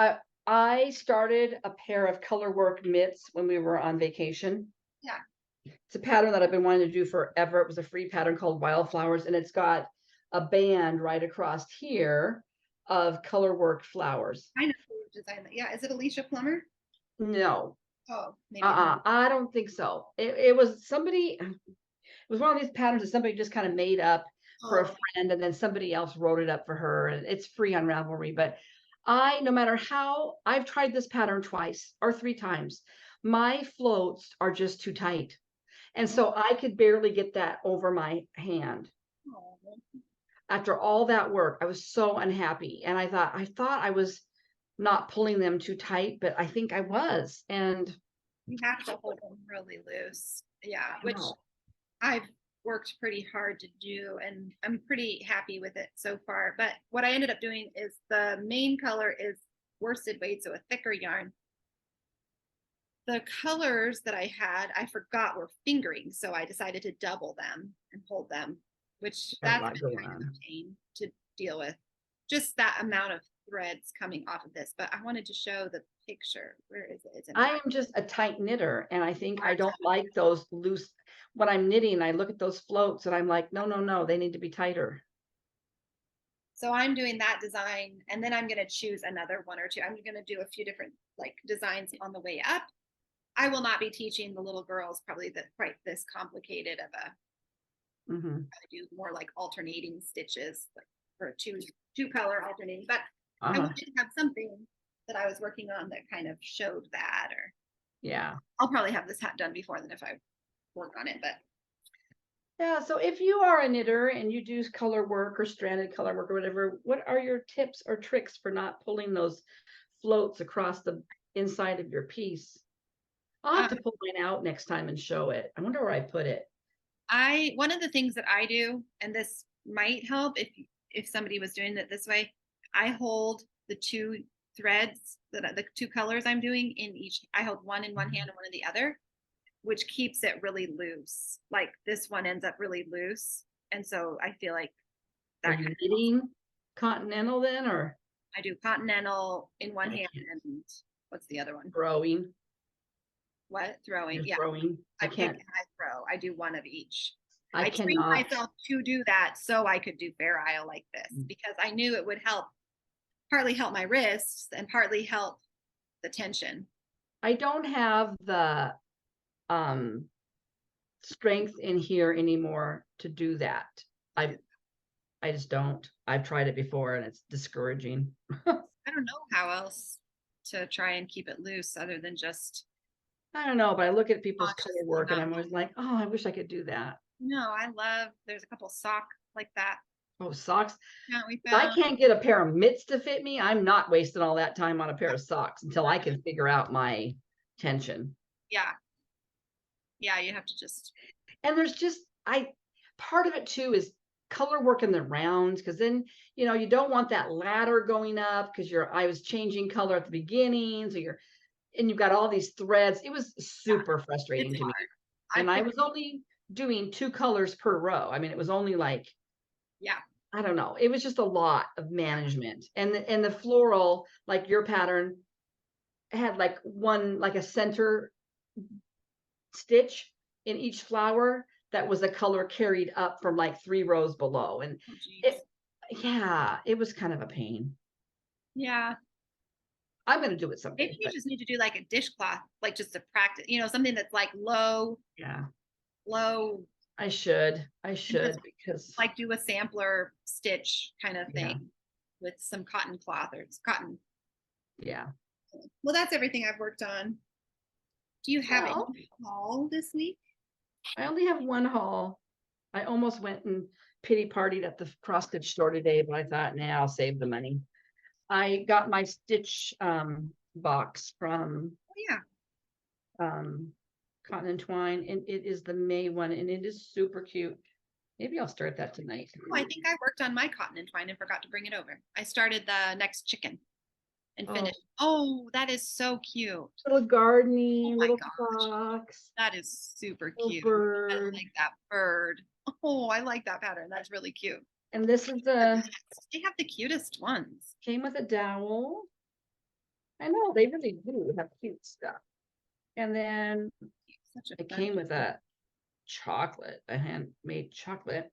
I started a pair of color work mitts when we were on vacation. Yeah. It's a pattern that I've been wanting to do forever. It was a free pattern called Wildflowers, and it's got a band right across here of color work flowers. I know who designed that. Yeah, is it Alicia Plummer? No. Oh, maybe. I don't think so. It was somebody. It was one of these patterns that somebody just kind of made up for a friend, and then somebody else wrote it up for her, and it's free on Ravelry. But no matter how, I've tried this pattern twice or 3 times. My floats are just too tight. And so I could barely get that over my hand. After all that work, I was so unhappy. And I thought I was not pulling them too tight, but I think I was. And you have to hold them really loose. Yeah, which I've worked pretty hard to do, and I'm pretty happy with it so far. But what I ended up doing is the main color is worsted weight, so a thicker yarn. The colors that I had, I forgot were fingering, so I decided to double them and hold them, which that's been kind of a pain to deal with. Just that amount of threads coming off of this. But I wanted to show the picture. Where is it? I am just a tight knitter, and I think I don't like those loose. When I'm knitting, I look at those floats and I'm like, no, they need to be tighter. So I'm doing that design, and then I'm going to choose another 1 or 2. I'm going to do a few different designs on the way up. I will not be teaching the little girls probably quite this complicated of a. I do more like alternating stitches for two color alternating, but I wanted to have something that I was working on that kind of showed that. Or I'll probably have this done before then if I work on it, but. Yeah, so if you are a knitter and you do color work or stranded color work or whatever, what are your tips or tricks for not pulling those floats across the inside of your piece? I'll have to pull mine out next time and show it. I wonder where I put it. One of the things that I do, and this might help if somebody was doing it this way, I hold the 2 threads, the 2 colors I'm doing in each. I hold one in one hand and one in the other, which keeps it really loose. Like this one ends up really loose. And so I feel like that. Are you knitting continental then, or? I do continental in one hand and what's the other one? Throwing. What? Throwing. You're throwing. I can't. I throw. I do one of each. I trained myself to do that so I could do Fair Isle like this because I knew it would help partly help my wrists and partly help the tension. I don't have the strength in here anymore to do that. I just don't. I've tried it before and it's discouraging. I don't know how else to try and keep it loose other than just. I don't know, but I look at people's color Consciously work and not. I'm always like, oh, I wish I could do that. No, there's a couple sock like that. Oh, socks. We If I found. can't get a pair of mitts to fit me, I'm not wasting all that time on a pair of socks until I can figure out my tension. Yeah. Yeah, you have to just. And there's just, part of it too is color work in the rounds, because then, you don't want that ladder going up because I was changing color at the beginning. So and you've got all these threads. It was super frustrating to me. And I was only doing 2 colors per row. I mean, it was only like, yeah, I don't know. It was just a lot of management. And the floral, like your pattern, had like a center stitch in each flower that was a color carried up from like 3 rows below. And it was kind of a pain. Yeah. I'm going to do it someday. Maybe you just need to do like a dishcloth, like just to practice, something that's like low. Yeah. Low. I should because like do a sampler stitch kind of thing with some cotton cloth or cotton. Yeah. Well, that's everything I've worked on. Do you have any haul this week? I only have one haul. I almost went and pity partied at the cross stitch store today, but I thought, nah, I'll save the money. I got my stitch box from Cotton and Twine, and it is the May one, and it is super cute. Maybe I'll start that tonight. Oh, I think I worked on my Cotton and Twine and forgot to bring it over. I started the next chicken and finished. Oh, that is so cute. Little gardening, little fox. That is super cute. Bird. I like that bird. Oh, I like that pattern. That's really cute. And this is they have the cutest ones. Came with a dowel. I know, they really do have cute stuff. And then it came with a handmade chocolate.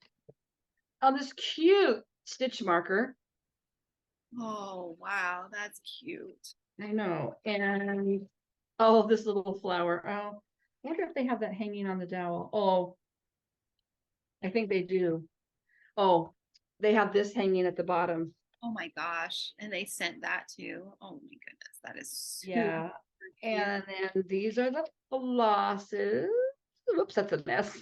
Oh, this cute stitch marker. Oh, wow, that's cute. I know. And this little flower. Oh, I wonder if they have that hanging on the dowel. Oh, I think they do. Oh, they have this hanging at the bottom. Oh my gosh. And they sent that too. Oh my goodness. That is super cute. And then these are the flosses. Oops, that's a mess.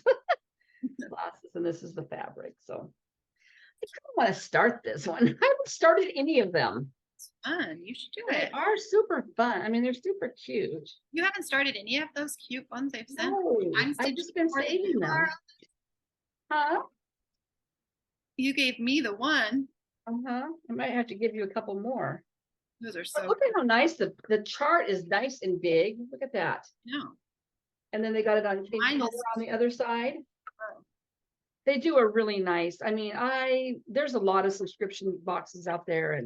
Flosses, and this is the fabric. So I kind of want to start this one. I haven't started any of them. It's fun. You should do They it. are super fun. I mean, they're super cute. You haven't started any of those cute ones they've sent? No, I've just been saving them. Huh? You gave me the one. I might have to give you a couple more. Those are so. But look at how nice the chart is, nice and big. Look at that. No. And then they got it on the other side. Oh. They do a really nice. I mean, there's a lot of subscription boxes out there,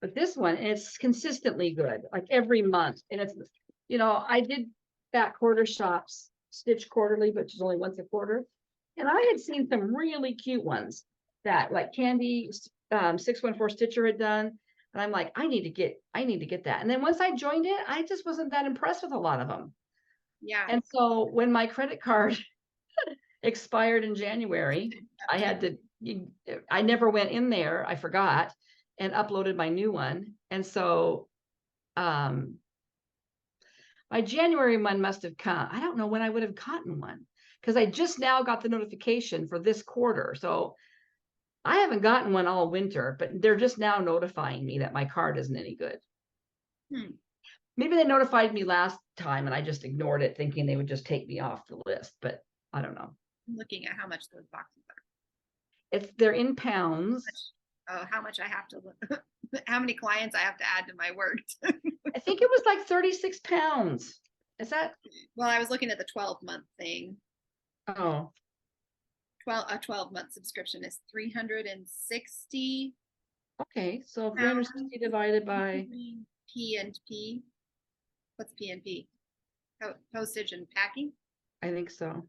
but this one, it's consistently good, like every month. And it's, I did that quarter shops, Stitch Quarterly, which is only once a quarter, and I had seen some really cute ones that like Candy 614 Stitcher had done. And I'm like, I need to get that. And then once I joined it, I just wasn't that impressed with a lot of them. Yeah. And so when my credit card expired in January, I never went in there. I forgot and uploaded my new one. And so my January one must have come. I don't know when I would have gotten one because I just now got the notification for this quarter. So I haven't gotten one all winter, but they're just now notifying me that my card isn't any good. Maybe they notified me last time and I just ignored it, thinking they would just take me off the list, but I don't know. I'm looking at how much those boxes are. They're in pounds. How much I have to look, how many clients I have to add to my work. I think it was like 36 pounds. Is that? Well, I was looking at the 12-month thing. Oh. A 12-month subscription is 360. Okay, so 360 divided by P&P. What's P&P? Postage and packing? I think so.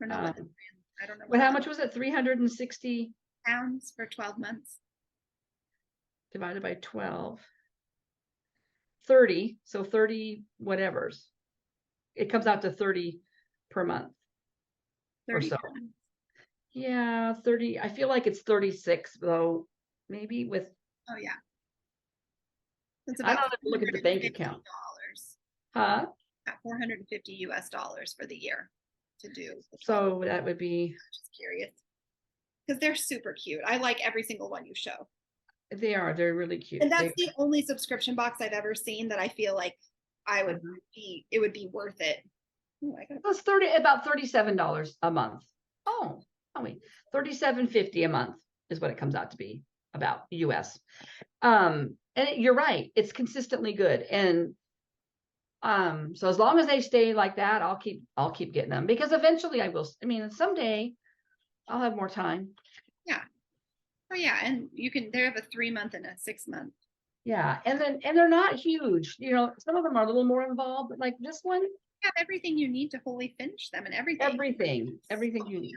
I don't know. But how much was it? 360 pounds for 12 months. divided by 12. 30. So 30 whatevers. It comes out to 30 per month. 30 or so. per month. Yeah, 30. I feel like it's 36 though. Maybe with Oh yeah. That's I don't about have to look at the bank account. Huh? At $450 for the year to do. So that would be. Just curious. Because they're super cute. I like every single one you show. They're really cute. And that's the only subscription box I've ever seen that I feel like I would it would be worth it. Ooh, That's about $37 a month. Oh wait, $37.50 a month is what it comes out to be about US. And you're right, it's consistently good. And so as long as they stay like that, I'll keep getting them, because eventually I will. I mean, someday I'll have more time. Yeah. Oh yeah, and they have a 3-month and a 6-month. Yeah, and they're not huge. You know, some of them are a little more involved, but like this one, you have everything you need to fully finish them and everything. Everything you need.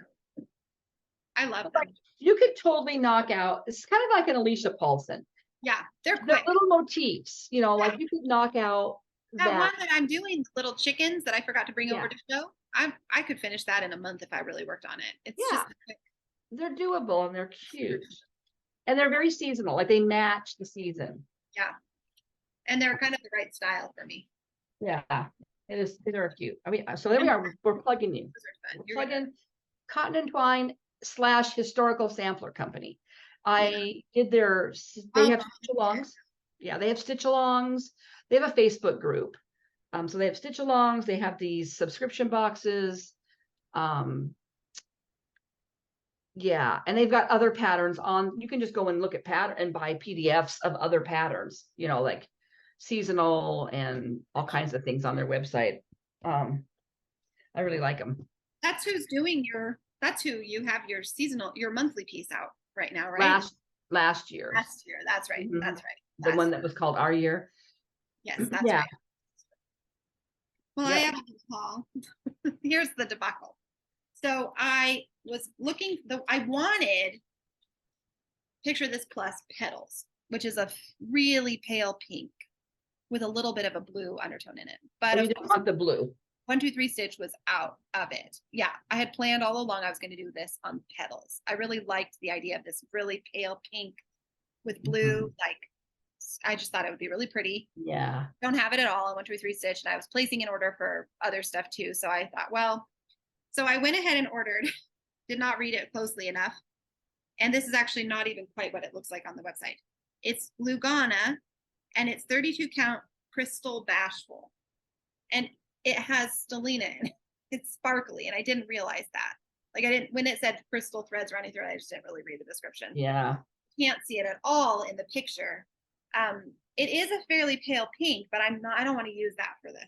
I love them. Like, you could totally knock out. It's kind of like an Alicia Paulson. Yeah, they're little motifs. You know, like you could knock out that one that I'm doing, little chickens that I forgot to bring over to show. I could finish that in a month if I really worked on it. It's just quick. They're doable and they're cute. And they're very seasonal, like they match the season. Yeah. And they're kind of the right style for me. Yeah, it is. They're cute. I mean, so there we are. We're plugging you. We're plugging Cotton and Twine / Historical Sampler Company. I did they have stitch-alongs. Yeah, they have stitch-alongs. They have a Facebook group. So they have stitch-alongs. They have these subscription boxes. Yeah, and they've got other patterns on. You can just go and look at pattern and buy PDFs of other patterns, you know, like seasonal and all kinds of things on their website. I really like them. That's who you have your monthly piece out right now, right? Last year. That's right. Mm-hmm. That's right. The one that was called Our Year. Yes, that's right. Well, I have a call. Here's the debacle. So I was looking, I wanted, picture this plus petals, which is a really pale pink with a little bit of a blue undertone in it. But we didn't want the blue. 1 2 3 stitch was out of it. Yeah, I had planned all along I was going to do this on petals. I really liked the idea of this really pale pink with blue. Like, I just thought it would be really pretty. Yeah. Don't have it at all on 1 2 3 stitch, and I was placing an order for other stuff too. So I thought, well, so I went ahead and ordered. Did not read it closely enough, and this is actually not even quite what it looks like on the website. It's Lugana, and it's 32 count crystal bashful, and it has stellina in it. It's sparkly, and I didn't realize that. Like, I didn't, when it said crystal threads running through it, I just didn't really read the description. Yeah. Can't see it at all in the picture. It is a fairly pale pink, but I don't want to use that for this.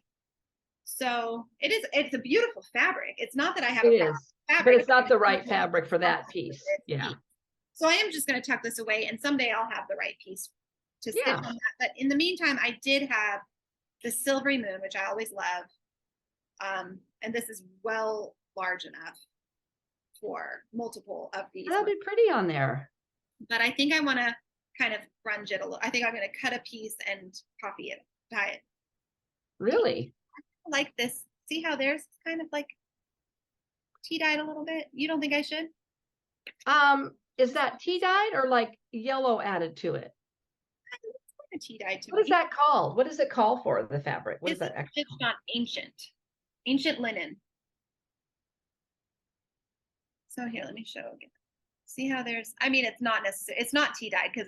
So it's a beautiful fabric. It's not that I have fabric, but it's not the right fabric for that piece. Yeah. So I am just going to tuck this away, and someday I'll have the right piece to stitch on that. But in the meantime, I did have the Silvery Moon, which I always love. And this is well large enough for multiple of these. That'll be pretty on there. But I think I want to kind of grunge it a little. I think I'm going to cut a piece and copy it, dye it. Really? I like this. See how theirs is kind of like tea-dyed a little bit? You don't think I should? Is that tea-dyed or like yellow added to it? It's kind of tea-dyed to me. What is that called? What does it call for, the fabric? What is that actually? It's not ancient linen. So here, let me show again. See how there's, I mean, it's not necessary. It's not tea-dyed because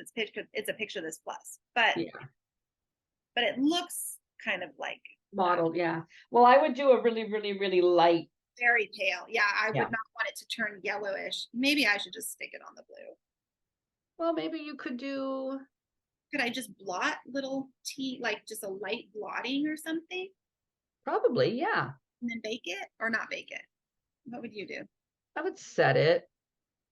it's a picture of this plus, but it looks kind of like modeled. Yeah. Well, I would do a really, really, really light. Very pale. Yeah, I would not want it to turn yellowish. Maybe I should just stick it on the blue. Well, maybe you could do. Could I just blot little like just a light blotting or something? Probably, yeah. And then bake it or not bake it? What would you do? I would set it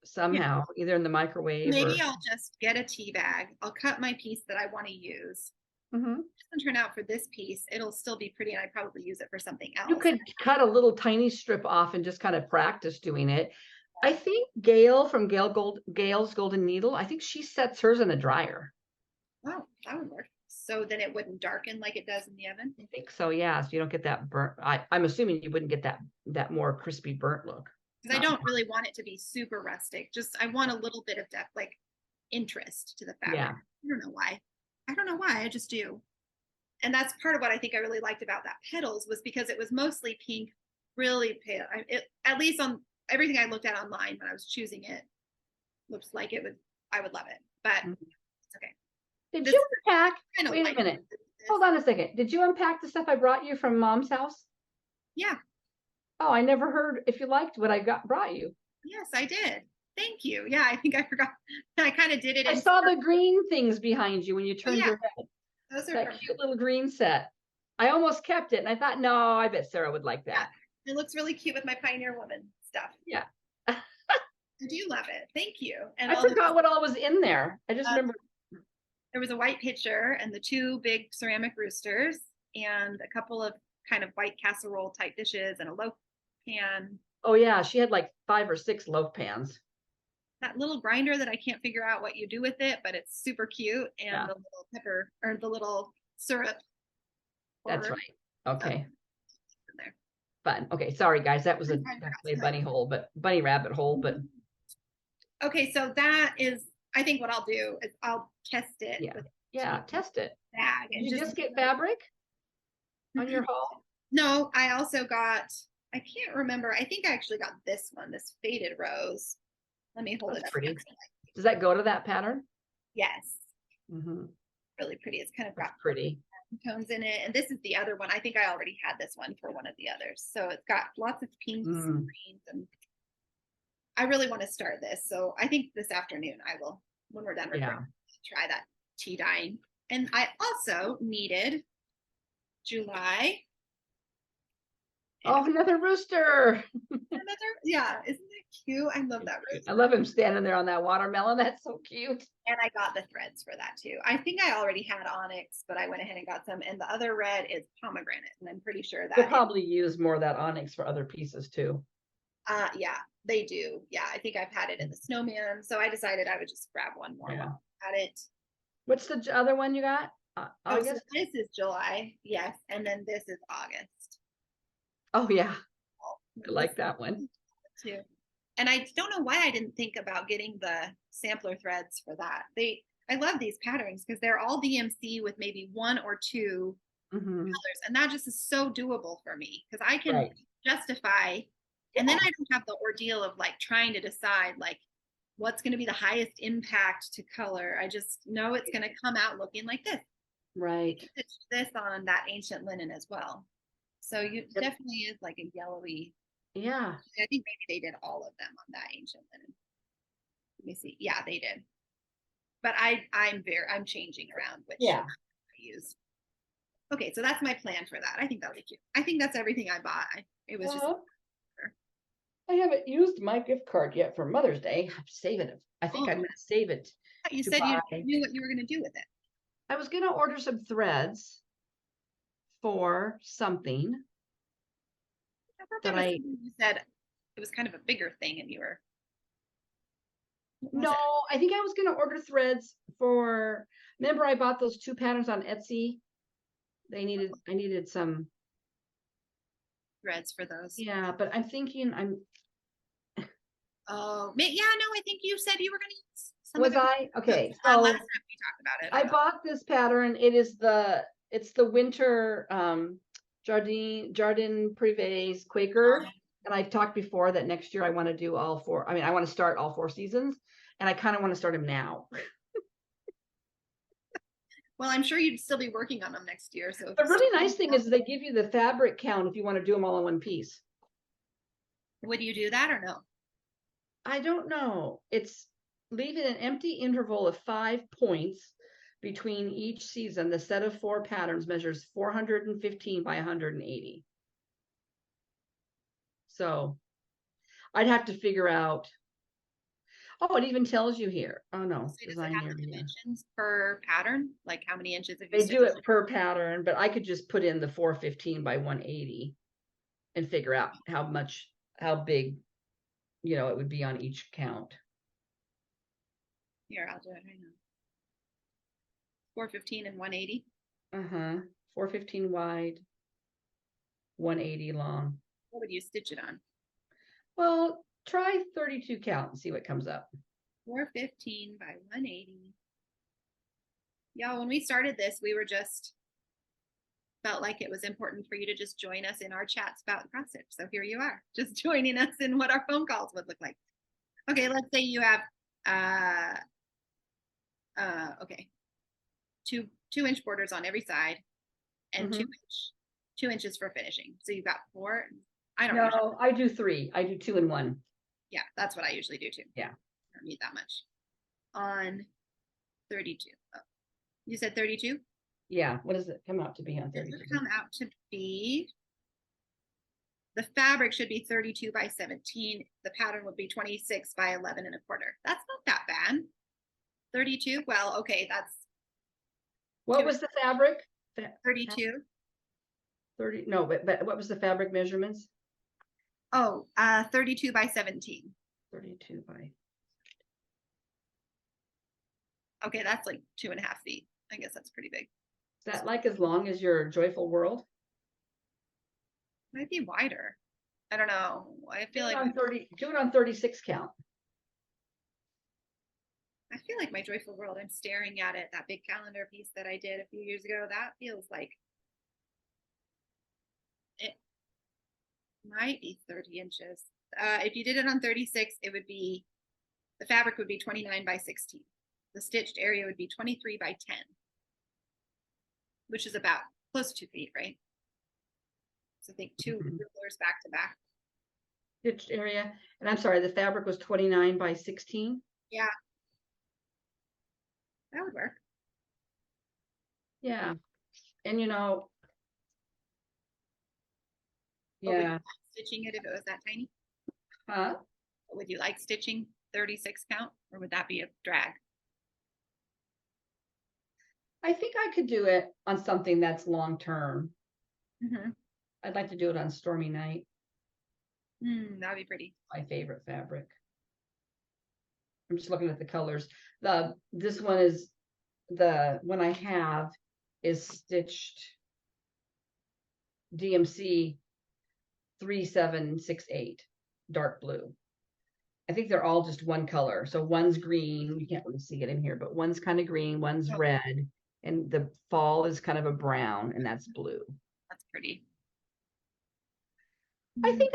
somehow, either in the microwave. Maybe I'll just get a tea bag. I'll cut my piece that I want to use. It doesn't turn out for this piece. It'll still be pretty, and I'd probably use it for something else. You could cut a little tiny strip off and just kind of practice doing it. I think Gail from Gail's Golden Needle, I think she sets hers in a dryer. Oh, that would work. So then it wouldn't darken like it does in the oven? I think so, yeah. So you don't get that burnt. I'm assuming you wouldn't get that more crispy burnt look. Because I don't really want it to be super rustic. Just I want a little bit of depth, like interest to the fabric. Yeah. I don't know why. I don't know why. I just do. And that's part of what I think I really liked about that petals was because it was mostly pink, really pale. At least on everything I looked at online when I was choosing it, looks like I would love it. But it's okay. Did you unpack? Kind of Wait a minute. Hold on a second. Did you unpack the stuff I brought you from Mom's house? Yeah. Oh, I never heard if you liked what I brought you. Yes, I did. Thank you. Yeah, I think I forgot. I kind of did it. I saw the green things behind you when you turned your head. Those are that cute little green set. I almost kept it, and I thought, no, I bet Sarah would like that. Yeah, it looks really cute with my Pioneer Woman stuff. Yeah. I do love it. Thank you. And I forgot what all was in there. I just remember. There was a white pitcher and the 2 big ceramic roosters and a couple of kind of white casserole type dishes and a loaf pan. Oh yeah, she had like 5 or 6 loaf pans. That little grinder that I can't figure out what you do with it, but it's super cute. And the little pepper or the little syrup. That's right. Okay. There. Fun. Okay. Sorry guys. That was definitely a bunny rabbit hole, but. Okay. So that is, I think what I'll do is I'll test it. Yeah. Test it. Bag. Did you just get fabric on your haul? No, I also got, I can't remember. I think I actually got this one, this faded rose. Let me hold it up. Pretty. Does that go to that pattern? Yes. Really pretty. It's kind of got pretty tones in it. And this is the other one. I think I already had this one for one of the others. So it's got lots of pinks and greens. And I really want to start this. So I think this afternoon I will, when we're done recording, try that tea dyeing. And I also needed July. Oh, another rooster. Yeah, isn't that cute? I love that rooster. I love him standing there on that watermelon. That's so cute. And I got the threads for that too. I think I already had onyx, but I went ahead and got some. And the other red is pomegranate. And I'm pretty sure that they'll probably use more of that onyx for other pieces too. Yeah, they do. Yeah, I think I've had it in the snowman. So I decided I would just grab one more while I had it. What's the other one you got? August? So this is July. Yes. And then this is August. Oh yeah. I like that one too. And I don't know why I didn't think about getting the sampler threads for that. I love these patterns because they're all DMC with maybe 1 or 2 colors. And that just is so doable for me because I can justify, and then I don't have the ordeal of like trying to decide like what's going to be the highest impact to color. I just know it's going to come out looking like this. Right. This on that ancient linen as well. So you definitely is like a yellowy. Yeah. I think maybe they did all of them on that ancient linen. Let me see. Yeah, they did. But I'm changing around which I use. Okay, so that's my plan for that. I think that'll be cute. I think that's everything I bought. It was just. I haven't used my gift card yet for Mother's Day. I'm saving it. I think I'm going to save it. You said you knew what you were going to do with it. I was going to order some threads for something. You said it was kind of a bigger thing and you were. No, I think I was going to order threads for, remember I bought those 2 patterns on Etsy? I needed some threads for those. Yeah, but I'm thinking Oh, yeah, no, I think you said you were going to use some Was I? Okay. So last time we talked about it. I bought this pattern. It's the winter Jardin Privé's Quaker. And I've talked before that next year I want to do all 4. I mean, I want to start all 4 seasons, and I kind of want to start them now. Well, I'm sure you'd still be working on them next year. So the really nice thing is they give you the fabric count if you want to do them all in one piece. Would you do that or no? I don't know. It's leaving an empty interval of 5 points between each season. The set of 4 patterns measures 415 by 180. So I'd have to figure out. Oh, it even tells you here. Oh no, so does it have the dimensions per pattern? Like how many inches? They do it per pattern, but I could just put in the 415 by 180 and figure out how big, it would be on each count. Here, I'll do it right now. 415 and 180. 415 wide, 180 long. What would you stitch it on? Well, try 32 count and see what comes up. 415 by 180. Yeah, when we started this, we were just felt like it was important for you to just join us in our chats about cross stitch. So here you are, just joining us in what our phone calls would look like. Okay, let's say you have okay, two 2-inch borders on every side and 2 inches for finishing. So you've got 4. I don't know. No, I do 3. I do 2 and 1. Yeah, that's what I usually do too. Yeah. I don't need that much. On 32. Oh. You said 32? Yeah. What does it come out to be on 32? It would come out to be, the fabric should be 32 by 17. The pattern would be 26 by 11 and a quarter. That's not that bad. 32. Well, okay, that's. What was the fabric? 32. 30. No, but what was the fabric measurements? Oh, 32 by 17. 32 by. Okay, that's like 2.5 feet. I guess that's pretty big. Is that like as long as your Joyful World? Might be wider. I don't know. I feel like on 30. Do it on 36 count. I feel like my Joyful World, I'm staring at it, that big calendar piece that I did a few years ago. That feels like it might be 30 inches. If you did it on 36, it would be, the fabric would be 29 by 16. The stitched area would be 23 by 10, which is about close to 2 feet, right? So I think 2 rulers back to back. Stitched area. And I'm sorry, the fabric was 29 by 16? Yeah. That would work. Yeah. And you know, But would you yeah. like stitching it if it was that tiny? Huh? Would you like stitching 36 count, or would that be a drag? I think I could do it on something that's long term. Mm-hmm. I'd like to do it on Stormy Night. That would be pretty. My favorite fabric. I'm just looking at the colors. This one is, the one I have is stitched DMC 3768 dark blue. I think they're all just one color. So one's green, you can't really see it in here, but one's kind of green, one's red, and the fall is kind of a brown, and that's blue. That's pretty. I think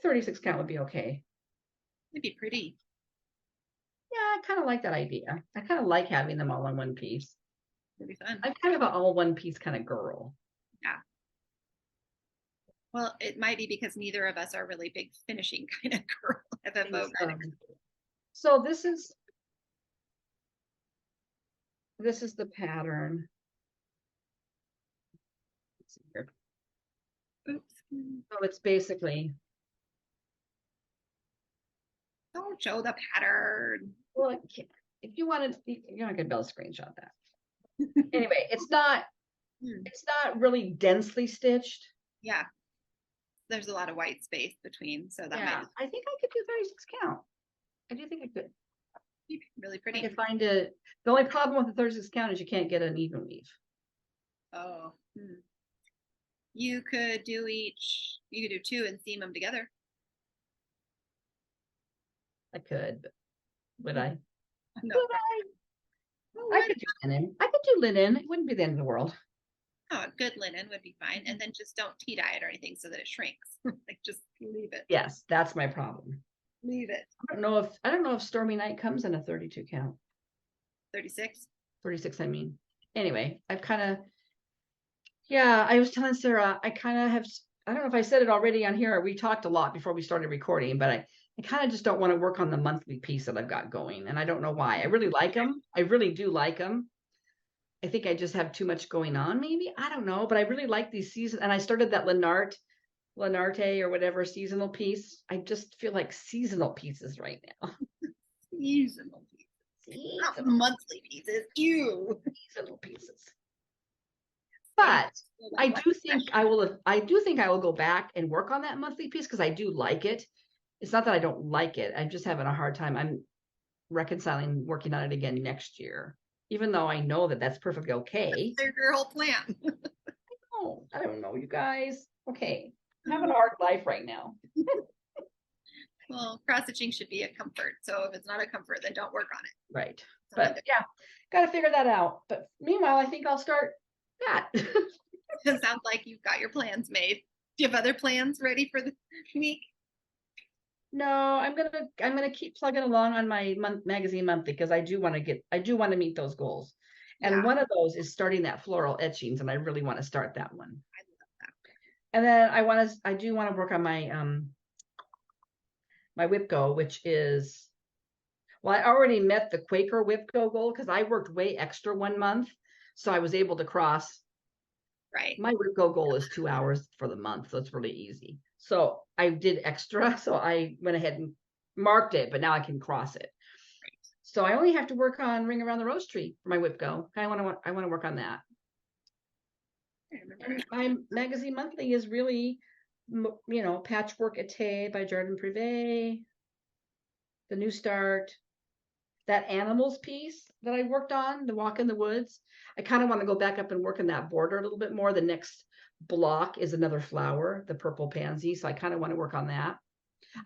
36 count would be okay. It'd be pretty. Yeah, I kind of like that idea. I kind of like having them all in one piece. It'd be fun. I'm kind of an all one piece kind of girl. Yeah. Well, it might be because neither of us are really big finishing kind of girl. So this is the pattern. Let's see here. Oops. So it's basically. Don't show the pattern. Well, if you wanted, you're not gonna be able to screenshot that. Anyway, it's not really densely stitched. Yeah. There's a lot of white space between, so that might I think I could do 36 count. I do think I could. be really pretty. I could find it. The only problem with the 36 count is you can't get an even weave. Oh. You could do 2 and seam them together. I could, but would I? No. I could do linen. I could do linen. It wouldn't be the end of the world. Oh, a good linen would be fine. And then just don't tea dye it or anything so that it shrinks. Like just leave it. Yes, that's my problem. Leave it. I don't know if Stormy Night comes in a 32 count. 36. 36, I mean. Anyway, I've kind of, I was telling Sarah, I kind of have, I don't know if I said it already on here. We talked a lot before we started recording, but I kind of just don't want to work on the monthly piece that I've got going. And I don't know why. I really like them. I really do like them. I think I just have too much going on, maybe. I don't know, but I really like these seasons. And I started that Lenarte or whatever seasonal piece. I just feel like seasonal pieces right now. Seasonal pieces. Not monthly pieces. Ew. Seasonal pieces. But I do think I will go back and work on that monthly piece because I do like it. It's not that I don't like it. I'm just having a hard time. I'm reconciling working on it again next year. even though I know that that's perfectly okay. There's your whole plan. Oh, I don't know, you guys. Okay, I'm having a hard life right now. Well, cross stitching should be a comfort. So if it's not a comfort, then don't work on it. Right. But yeah, got to figure that out. But meanwhile, I think I'll start that. It sounds like you've got your plans made. Do you have other plans ready for the week? No, I'm gonna keep plugging along on my magazine monthly because I do want to meet those goals. And Yeah. one of those is starting that floral etchings, and I really want to start that one. I love that. And then I do want to work on my my WIPGO, which is, well, I already met the Quaker WIPGO goal because I worked way extra 1 month. So I was able to cross. Right. My WIPGO goal is 2 hours for the month. So it's really easy. So I did extra. So I went ahead and marked it, but now I can cross it. Right. So I only have to work on Ring Around the Rose Tree for my WIPGO. I want to work on that. And my magazine monthly is really, you know, Patchwork Ete by Jardin Privé, The New Start, that animals piece that I worked on, the Walk in the Woods. I kind of want to go back up and work in that border a little bit more. The next block is another flower, the purple pansy. So I kind of want to work on that.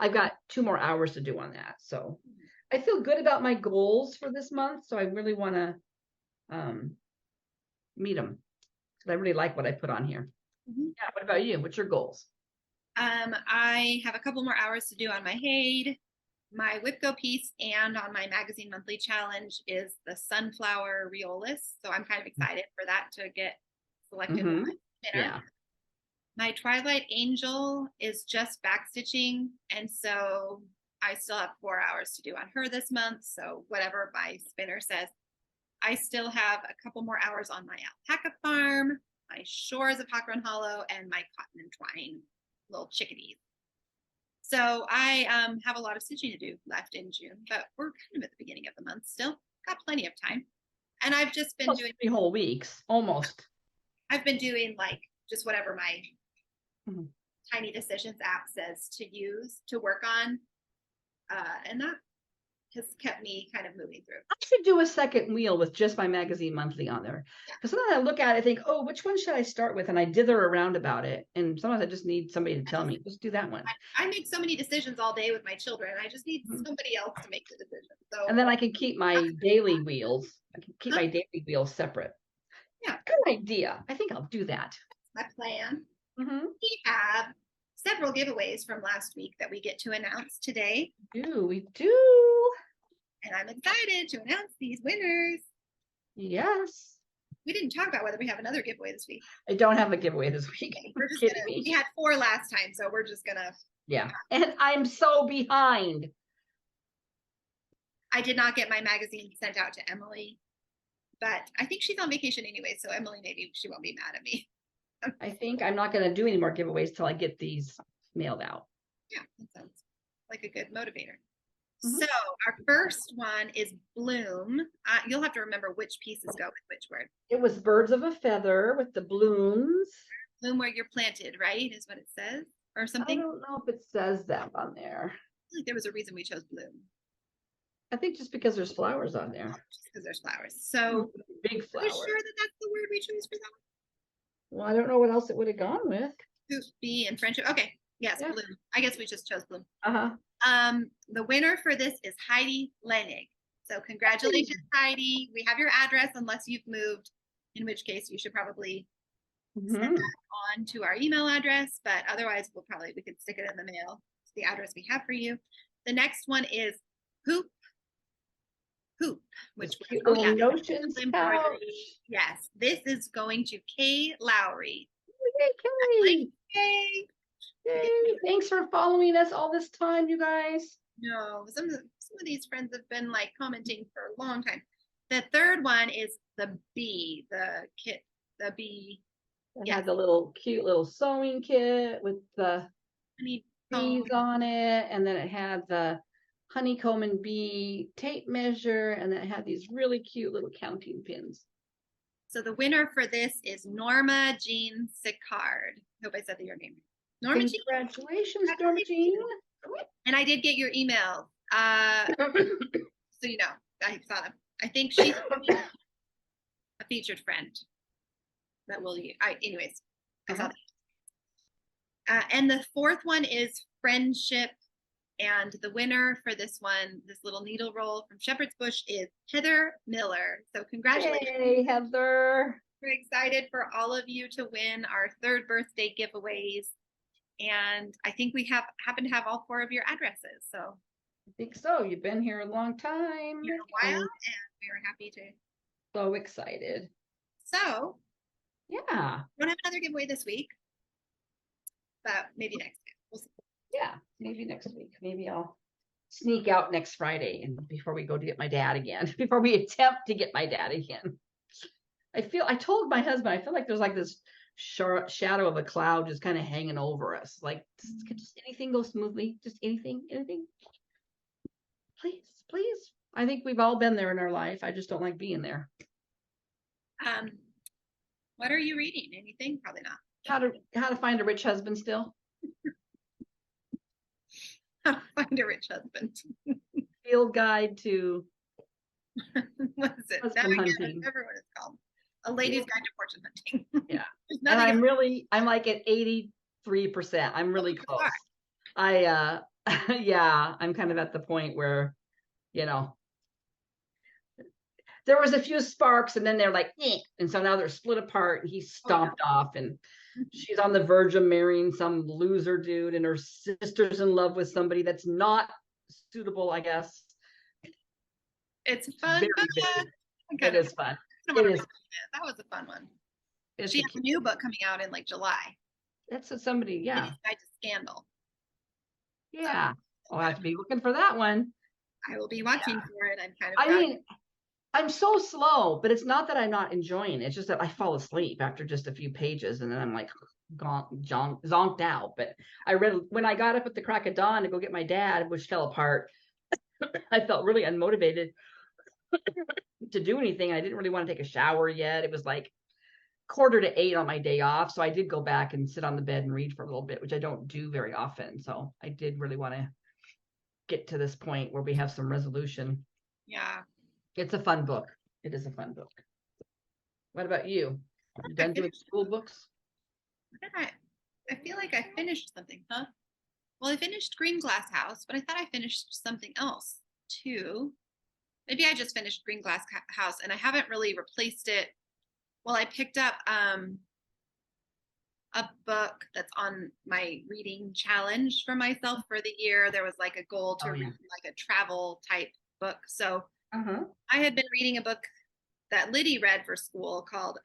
I've got 2 more hours to do on that. So I feel good about my goals for this month. So I really want to meet them. I really like what I put on here. Mm-hmm. Yeah. What about you? What's your goals? I have a couple more hours to do on my Haid. My WIPGO piece and on my magazine monthly challenge is the sunflower Riolis. So I'm kind of excited for that to get selected. Mm-hmm. Yeah. My Twilight Angel is just backstitching. And so I still have 4 hours to do on her this month. So whatever my spinner says, I still have a couple more hours on my alpaca farm, my Shores of Hakron Hollow, and my cotton and twine little chickadees. So I have a lot of stitching to do left in June, but we're kind of at the beginning of the month still. Got plenty of time. And I've just been doing 3 whole weeks, almost. I've been doing like just whatever my Tiny Decisions app says to use to work on. And that has kept me kind of moving through. I should do a second wheel with just my magazine monthly on there. Because sometimes I look at it, I think, oh, which one should I start with? And I dither around about it. And sometimes I just need somebody to tell me, just do that one. I make so many decisions all day with my children. I just need somebody else to make the decision. So, and then I can keep my daily wheels. I can keep my daily wheels separate. Yeah. Good idea. I think I'll do that. My plan. We have several giveaways from last week that we get to announce today. We do. And I'm excited to announce these winners. Yes. We didn't talk about whether we have another giveaway this week. I don't have a giveaway this week. We're just gonna, we had 4 last time, so we're just gonna. Yeah. And I'm so behind. I did not get my magazine sent out to Emily, but I think she's on vacation anyway, so Emily, maybe she won't be mad at me. I think I'm not going to do any more giveaways till I get these mailed out. Yeah, that sounds like a good motivator. So our first one is Bloom. You'll have to remember which pieces go with which word. It was Birds of a Feather with the blooms. Bloom where you're planted, right? Is what it says, or something. I don't know if it says that on there. I feel like there was a reason we chose Bloom. I think just because there's flowers on there. Just because there's flowers. So big flowers. Are you sure that that's the word we chose for that? Well, I don't know what else it would have gone with. Be and friendship. Okay. Yes, yeah. Bloom. I guess we just chose Bloom. The winner for this is Heidi Lenig. So congratulations, Heidi. We have your address unless you've moved, in which case you should probably send that on to our email address, but otherwise we could stick it in the mail. It's the address we have for you. The next one is Hoop, which notions. Yes, this is going to Kay Lowry. Yay, Kay. Yay. Thanks for following us all this time, you guys. No, some of these friends have been like commenting for a long time. The third one is the bee, the bee. It had the little cute little sewing kit with the bees on it, and then it had the honeycomb and bee tape measure, and then it had these really cute little counting pins. So the winner for this is Norma Jean Sicard. Hope I said your name. Norma Jean. Congratulations, Norma Jean. And I did get your email. So you know, I saw them. I think she's a featured friend that will use. Anyways, I saw that. And the fourth one is friendship. And the winner for this one, this little needle roll from Shepherd's Bush, is Heather Miller. So congratulations. Hey, Heather. We're excited for all of you to win our 3rd birthday giveaways. And I think we happen to have all 4 of your addresses. So I think so. You've been here a long time. Here a while, and we were happy to. So excited. So yeah, we don't have another giveaway this week, but maybe next week. We'll see. Yeah, maybe next week. Maybe I'll sneak out next Friday and before we go to get my dad again, before we attempt to get my dad again. I told my husband, I feel like there's like this shadow of a cloud just kind of hanging over us. Like, just anything go smoothly? Just anything? Please. I think we've all been there in our life. I just don't like being there. What are you reading? Anything? Probably not. How to find a rich husband still? How to find a rich husband. Field guide to what is it? Husband hunting. Remember what it's called. A lady's guide to fortune hunting. Yeah. And I'm like at 83%. I'm really close. Yeah, I'm kind of at the point where, there was a few sparks and then they're like, eh. And so now they're split apart and he's stomped off and she's on the verge of marrying some loser dude and her sister's in love with somebody that's not suitable, I guess. It's fun. It is fun. That was a fun one. She has a new book coming out in like July. That's what somebody, yeah. Guide to Scandal. Yeah. I'll have to be looking for that one. I will be watching for it. I'm kind of I'm so slow, but it's not that I'm not enjoying it. It's just that I fall asleep after just a few pages and then I'm like zonked out. But I read when I got up at the crack of dawn to go get my dad, which fell apart. I felt really unmotivated to do anything. I didn't really want to take a shower yet. It was like 7:45 on my day off. So I did go back and sit on the bed and read for a little bit, which I don't do very often. So I did really want to get to this point where we have some resolution. Yeah. It's a fun book. It is a fun book. What about you? You done doing school books? I feel like I finished something, huh? Well, I finished Green Glass House, but I thought I finished something else too. Maybe I just finished Green Glass House and I haven't really replaced it. Well, I picked up a book that's on my reading challenge for myself for the year. There was like a goal to read like a travel type book. So I had been reading a book that Liddy read for school called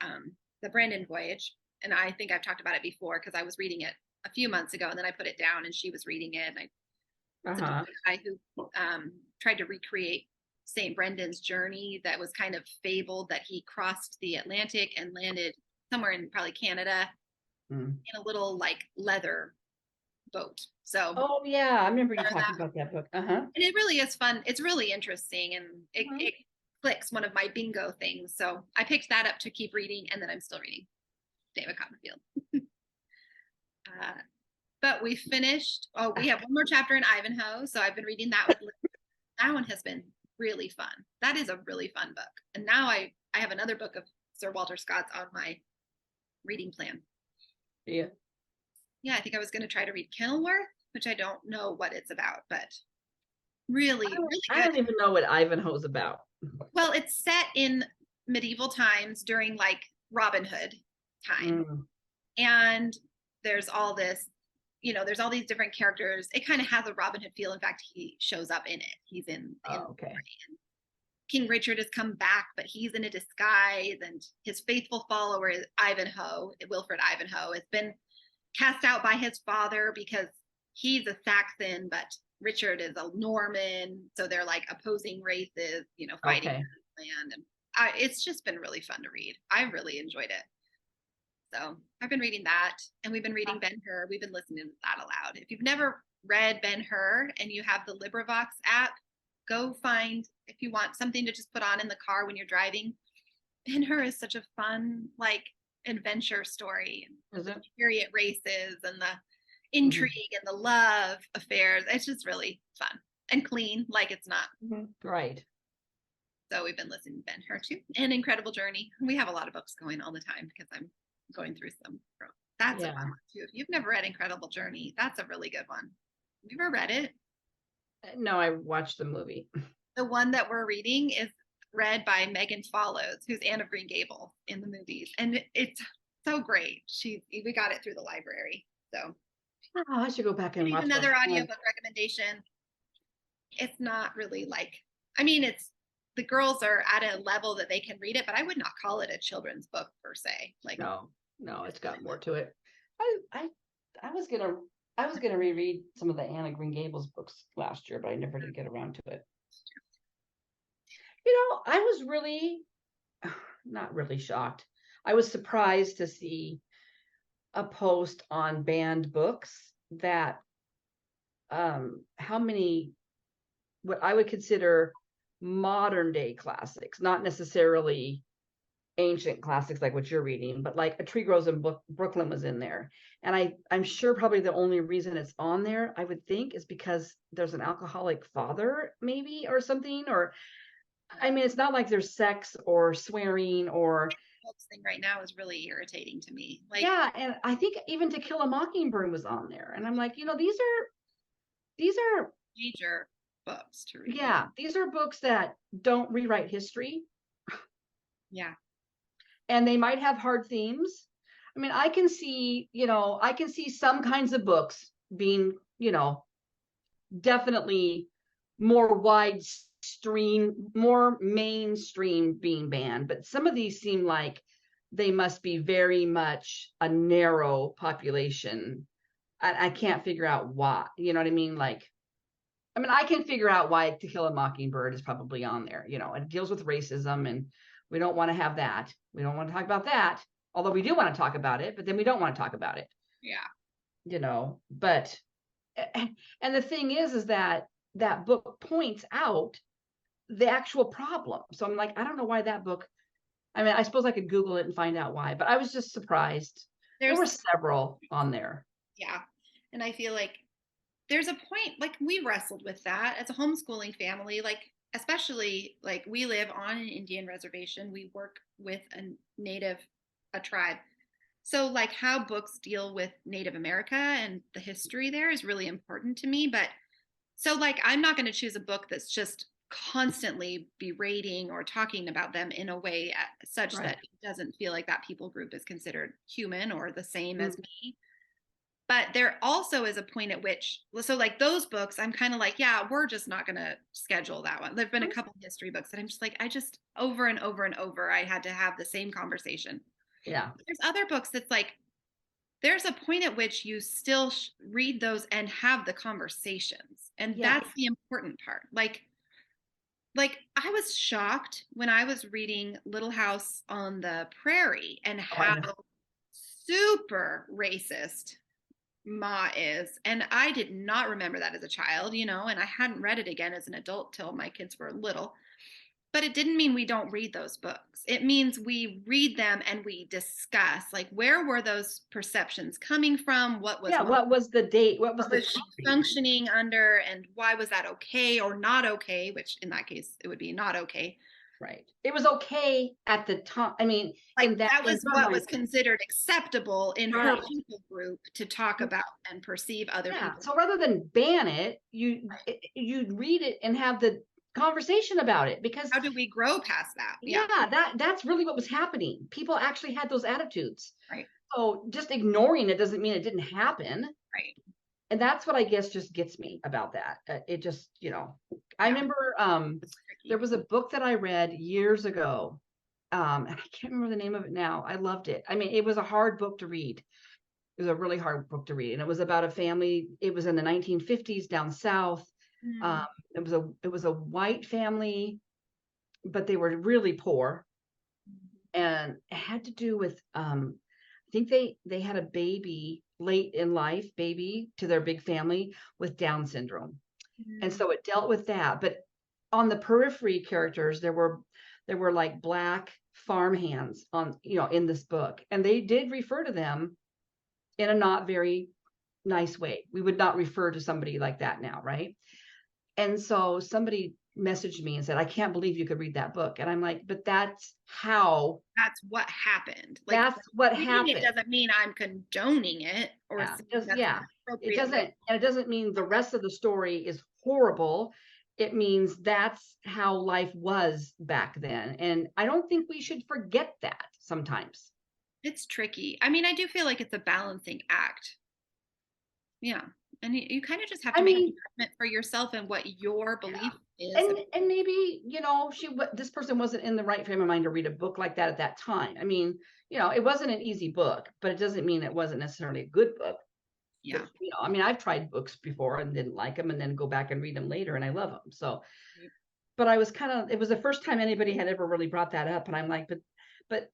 The Brandon Voyage. And I think I've talked about it before because I was reading it a few months ago and then I put it down and she was reading it. And I guy who tried to recreate St. Brendan's journey that was kind of fabled, that he crossed the Atlantic and landed somewhere in probably Canada in a little like leather boat. So I remember you talking about that book. And it really is fun. It's really interesting and it clicks one of my bingo things. So I picked that up to keep reading and then I'm still reading David Copperfield. But we finished. We have one more chapter in Ivanhoe. So I've been reading that with Liz. That one has been really fun. That is a really fun book. And now I have another book of Sir Walter Scott's on my reading plan. Yeah, I think I was going to try to read Kenilworth, which I don't know what it's about, but really good. I don't even know what Ivanhoe's about. Well, it's set in medieval times during like Robin Hood time. And there's all this, there's all these different characters. It kind of has a Robin Hood feel. In fact, he shows up in it. He's in okay. King Richard has come back, but he's in a disguise, and his faithful follower, Ivanhoe, Wilfred Ivanhoe, has been cast out by his father because he's a Saxon, but Richard is a Norman. So they're like opposing races, fighting for the land. And it's just been really fun to read. I really enjoyed it. So I've been reading that, and we've been reading Ben-Hur. We've been listening to that aloud. If you've never read Ben-Hur and you have the LibriVox app, go find, if you want something to just put on in the car when you're driving. Ben-Hur is such a fun, like, adventure story. Is it? Chariot races and the intrigue and the love affairs. It's just really fun and clean, like it's not. Right. So we've been listening to Ben-Hur too, and Incredible Journey. We have a lot of books going all the time because I'm going through some. That's a fun one too. If you've never read Incredible Journey, that's a really good one. Have you ever read it? No, I watched the movie. The one that we're reading is read by Megan Follows, who's Anne of Green Gables in the movies, and it's so great. We got it through the library, so. Oh, I should go back and watch another audiobook recommendation. It's not really like, I mean, it's the girls are at a level that they can read it, but I would not call it a children's book per se. Like, no, it's got more to it. I was gonna reread some of the Anne of Green Gables books last year, but I never did get around to it. I was really not really shocked. I was surprised to see a post on banned books that how many what I would consider modern day classics, not necessarily ancient classics like what you're reading, but like A Tree Grows in Brooklyn was in there. And I'm sure probably the only reason it's on there, I would think, is because there's an alcoholic father maybe or something, or I mean, it's not like there's sex or swearing or thing right now is really irritating to me. Like, yeah, and I think even To Kill a Mockingbird was on there, and I'm like, these are major books to read. Yeah, these are books that don't rewrite history. Yeah, and they might have hard themes. I mean, I can see some kinds of books being, definitely more more mainstream being banned, but some of these seem like they must be very much a narrow population. I can't figure out why, you know what I mean? Like, I mean, I can figure out why To Kill a Mockingbird is probably on there. It deals with racism, and we don't want to have that. We don't want to talk about that, although we do want to talk about it, but then we don't want to talk about it. Yeah. But, and the thing is that book points out the actual problem. So I'm like, I don't know why that book, I mean, I suppose I could Google it and find out why, but I was just surprised. There were several on there. Yeah. And I feel like there's a point, like we wrestled with that as a homeschooling family, like especially like we live on an Indian reservation. We work with a tribe. So like how books deal with Native America and the history there is really important to me. But so like, I'm not going to choose a book that's just constantly berating or talking about them in a way such that it doesn't feel like that people group is considered human or the same as me. But there also is a point at which, so like those books, I'm kind of like, yeah, we're just not going to schedule that one. There've been a couple of history books that I'm just like, over and over and over, I had to have the same conversation. Yeah. There's other books that's like, there's a point at which you still read those and have the conversations. And that's the important part. Like I was shocked when I was reading Little House on the Prairie and how super racist Ma is. And I did not remember that as a child, and I hadn't read it again as an adult till my kids were little. But it didn't mean we don't read those books. It means we read them and we discuss, like, where were those perceptions coming from? What was the date? What was she functioning under? And why was that okay or not okay? Which in that case, it would be not okay. Right. It was okay at the time. I mean, like that was what was considered acceptable in her people group to talk about and perceive other people. So rather than ban it, you read it and have the conversation about it, because how do we grow past that? That's really what was happening. People actually had those attitudes, right? So just ignoring it doesn't mean it didn't happen, right? And that's what I guess just gets me about that. It just, I remember there was a book that I read years ago, and I can't remember the name of it now. I loved it. I mean, it was a hard book to read. It was a really hard book to read, and it was about a family. It was in the 1950s down south. It was a white family, but they were really poor, and it had to do with I think they had a baby late in life, baby to their big family with Down syndrome, and so it dealt with that. But on the periphery characters, there were like Black farm hands on in this book, and they did refer to them in a not very nice way. We would not refer to somebody like that now, right? And so somebody messaged me and said, I can't believe you could read that book. And I'm like, but that's what happened. Like, that's what reading happened. It doesn't mean I'm condoning it or Yeah, saying that's yeah. It appropriate. doesn't, and it doesn't mean the rest of the story is horrible. It means that's how life was back then. And I don't think we should forget that sometimes. It's tricky. I mean, I do feel like it's a balancing act. Yeah. And you kind of just have to make a judgment for yourself and what your belief is. And maybe, you know, this person wasn't in the right frame of mind to read a book like that at that time. I mean, you know, it wasn't an easy book, but it doesn't mean it wasn't necessarily a good book. Yeah. You know, I mean, I've tried books before and didn't like them and then go back and read them later and I love them. So, but I was it was the first time anybody had ever really brought that up. And I'm like, but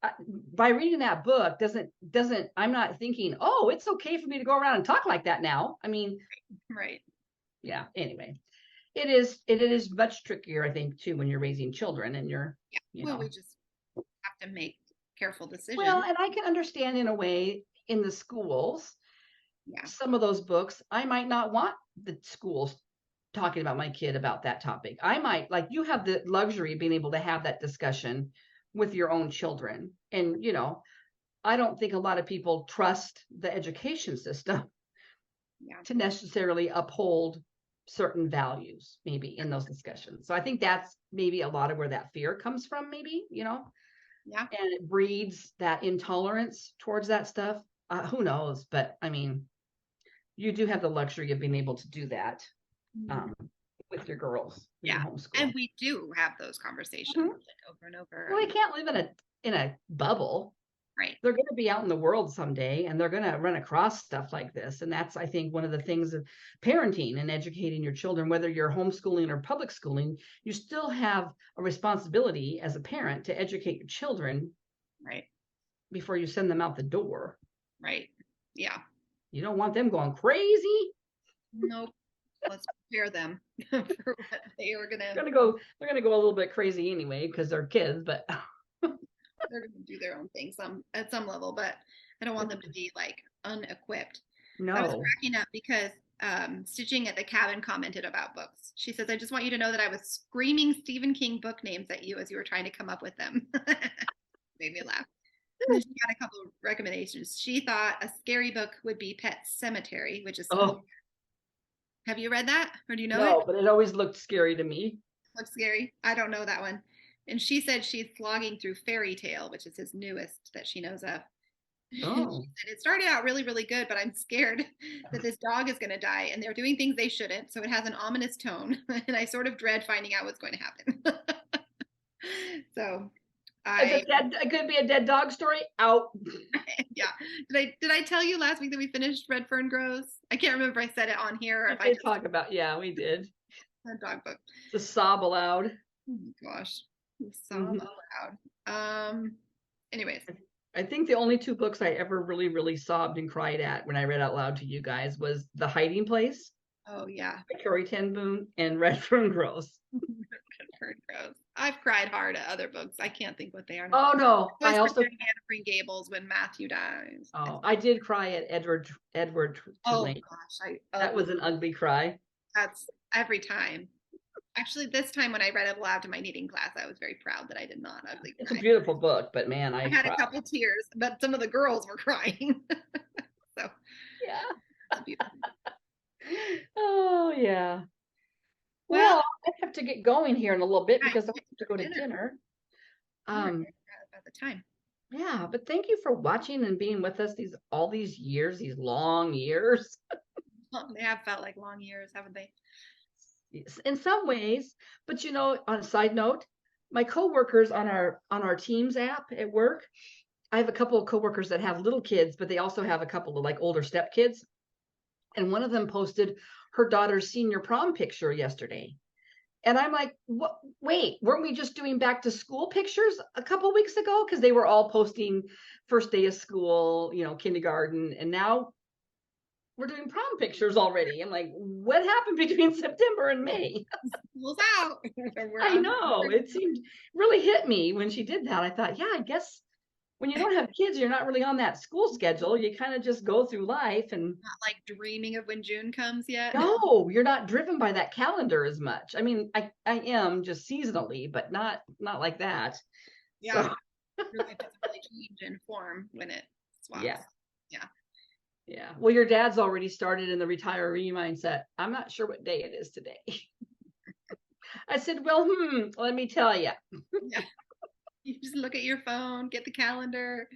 by reading that book I'm not thinking, oh, it's okay for me to go around and talk like that now. I mean, right. Yeah. Anyway, it is much trickier, I think, too, when you're raising children and you know, we just have to make careful decisions. Well, and I can understand in a way in the schools, some of those books, I might not want the schools talking about my kid about that topic. I might, like, you have the luxury of being able to have that discussion with your own children. And, you know, I don't think a lot of people trust the education system to necessarily uphold certain values, maybe in those discussions. So I think that's maybe a lot of where that fear comes from, maybe, you know, and it breeds that intolerance towards that stuff. Who knows? But I mean, you do have the luxury of being able to do that with your girls. Yeah. And we do have those conversations over and over. Well, they can't live in a bubble. Right. They're going to be out in the world someday and they're going to run across stuff like this. And that's, I think, one of the things of parenting and educating your children, whether you're homeschooling or public schooling, you still have a responsibility as a parent to educate your children. Right. Before you send them out the door. Right. Yeah. You don't want them going crazy. Nope. Let's prepare them for what they are they're gonna go a little bit crazy anyway because they're kids, but they're gonna do their own thing at some level, but I don't want them to be like unequipped. No. I was cracking up because Stitching at the Cabin commented about books. She says, I just want you to know that I was screaming Stephen King book names at you as you were trying to come up with them. Made me laugh. She had a couple of recommendations. She thought a scary book would be Pet Cemetery, which is Have you read that? Or do you know it? No, but it always looked scary to me. Looks scary. I don't know that one. And she said she's slogging through Fairy Tale, which is his newest that she knows of. Oh. She said, it started out really, really good, but I'm scared that this dog is going to die and they're doing things they shouldn't. So it has an ominous tone and I sort of dread finding out what's going to happen. So it could be a dead dog story. Out. Yeah. Did I tell you last week that we finished Red Fern Grows? I can't remember if I said it on here or if I did talk about. Yeah, we did. A dog book. The sob aloud. Oh my gosh. Sob aloud. Anyways. I think the only two books I ever really, really sobbed and cried at when I read out loud to you guys was The Hiding Place. Oh yeah. By Corrie ten Boom and Red Fern Grows. Red Fern Grows. I've cried hard at other books. I can't think what they are. Oh no. I also Anne of Green Gables when Matthew dies. Oh, I did cry at Edward Tulane. Gosh, that was an ugly cry. That's every time. Actually, this time when I read it aloud to my knitting class, I was very proud that I did not ugly cry. It's a beautiful book, but man, I had a couple tears, but some of the girls were crying. So yeah. Beautiful. Oh yeah. Well, I have to get going here in a little bit because I have to go to dinner. About the time. Yeah, but thank you for watching and being with us all these years, these long years. Well, they have felt like long years, haven't they? In some ways, but you know, on a side note, my coworkers on our Teams app at work, I have a couple of coworkers that have little kids, but they also have a couple of like older stepkids. And one of them posted her daughter's senior prom picture yesterday. And I'm like, what? Wait, weren't we just doing back to school pictures a couple of weeks ago? Because they were all posting first day of school, you know, kindergarten, and now we're doing prom pictures already. I'm like, what happened between September and May? School's out. I know. It seemed really hit me when she did that. I thought, yeah, I guess when you don't have kids, you're not really on that school schedule. You kind of just go through life and Not like dreaming of when June comes yet. no, you're not driven by that calendar as much. I mean, I am just seasonally, but not like that. Yeah. So, Your life doesn't really change in form when it swaps. yeah. Yeah. Yeah. Well, your dad's already started in the retiree mindset. I'm not sure what day it is today. I said, well, let me tell you. Yeah. You just look at your phone, get the calendar.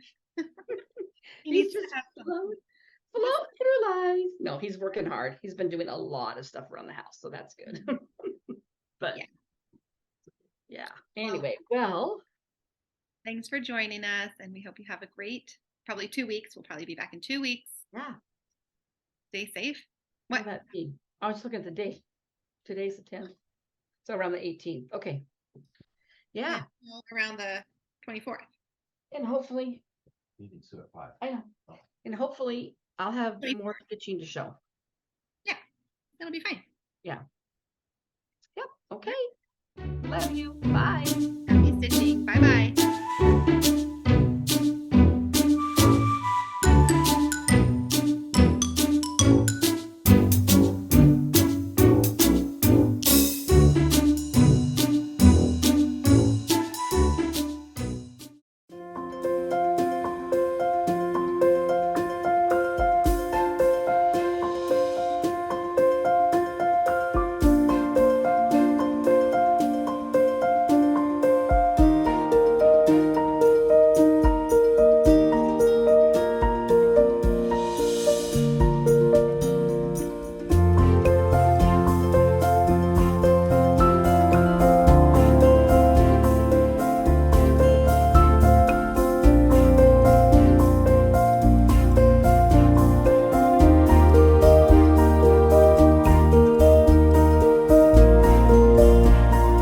He's just float through life. No, he's working hard. He's been doing a lot of stuff around the house, so that's good. But yeah. Anyway, well, thanks for joining us, and we hope you have a great, probably 2 weeks. We'll probably be back in 2 weeks. yeah. Stay safe. What about me? I was looking at the date. Today's the 10th. So around the 18th. Okay. Yeah. Around the 24th. And hopefully, Meeting's at 5. I know. And hopefully I'll have more stitching to show. Yeah. That'll be fine. Yeah. Yep. Okay. Love you. Bye.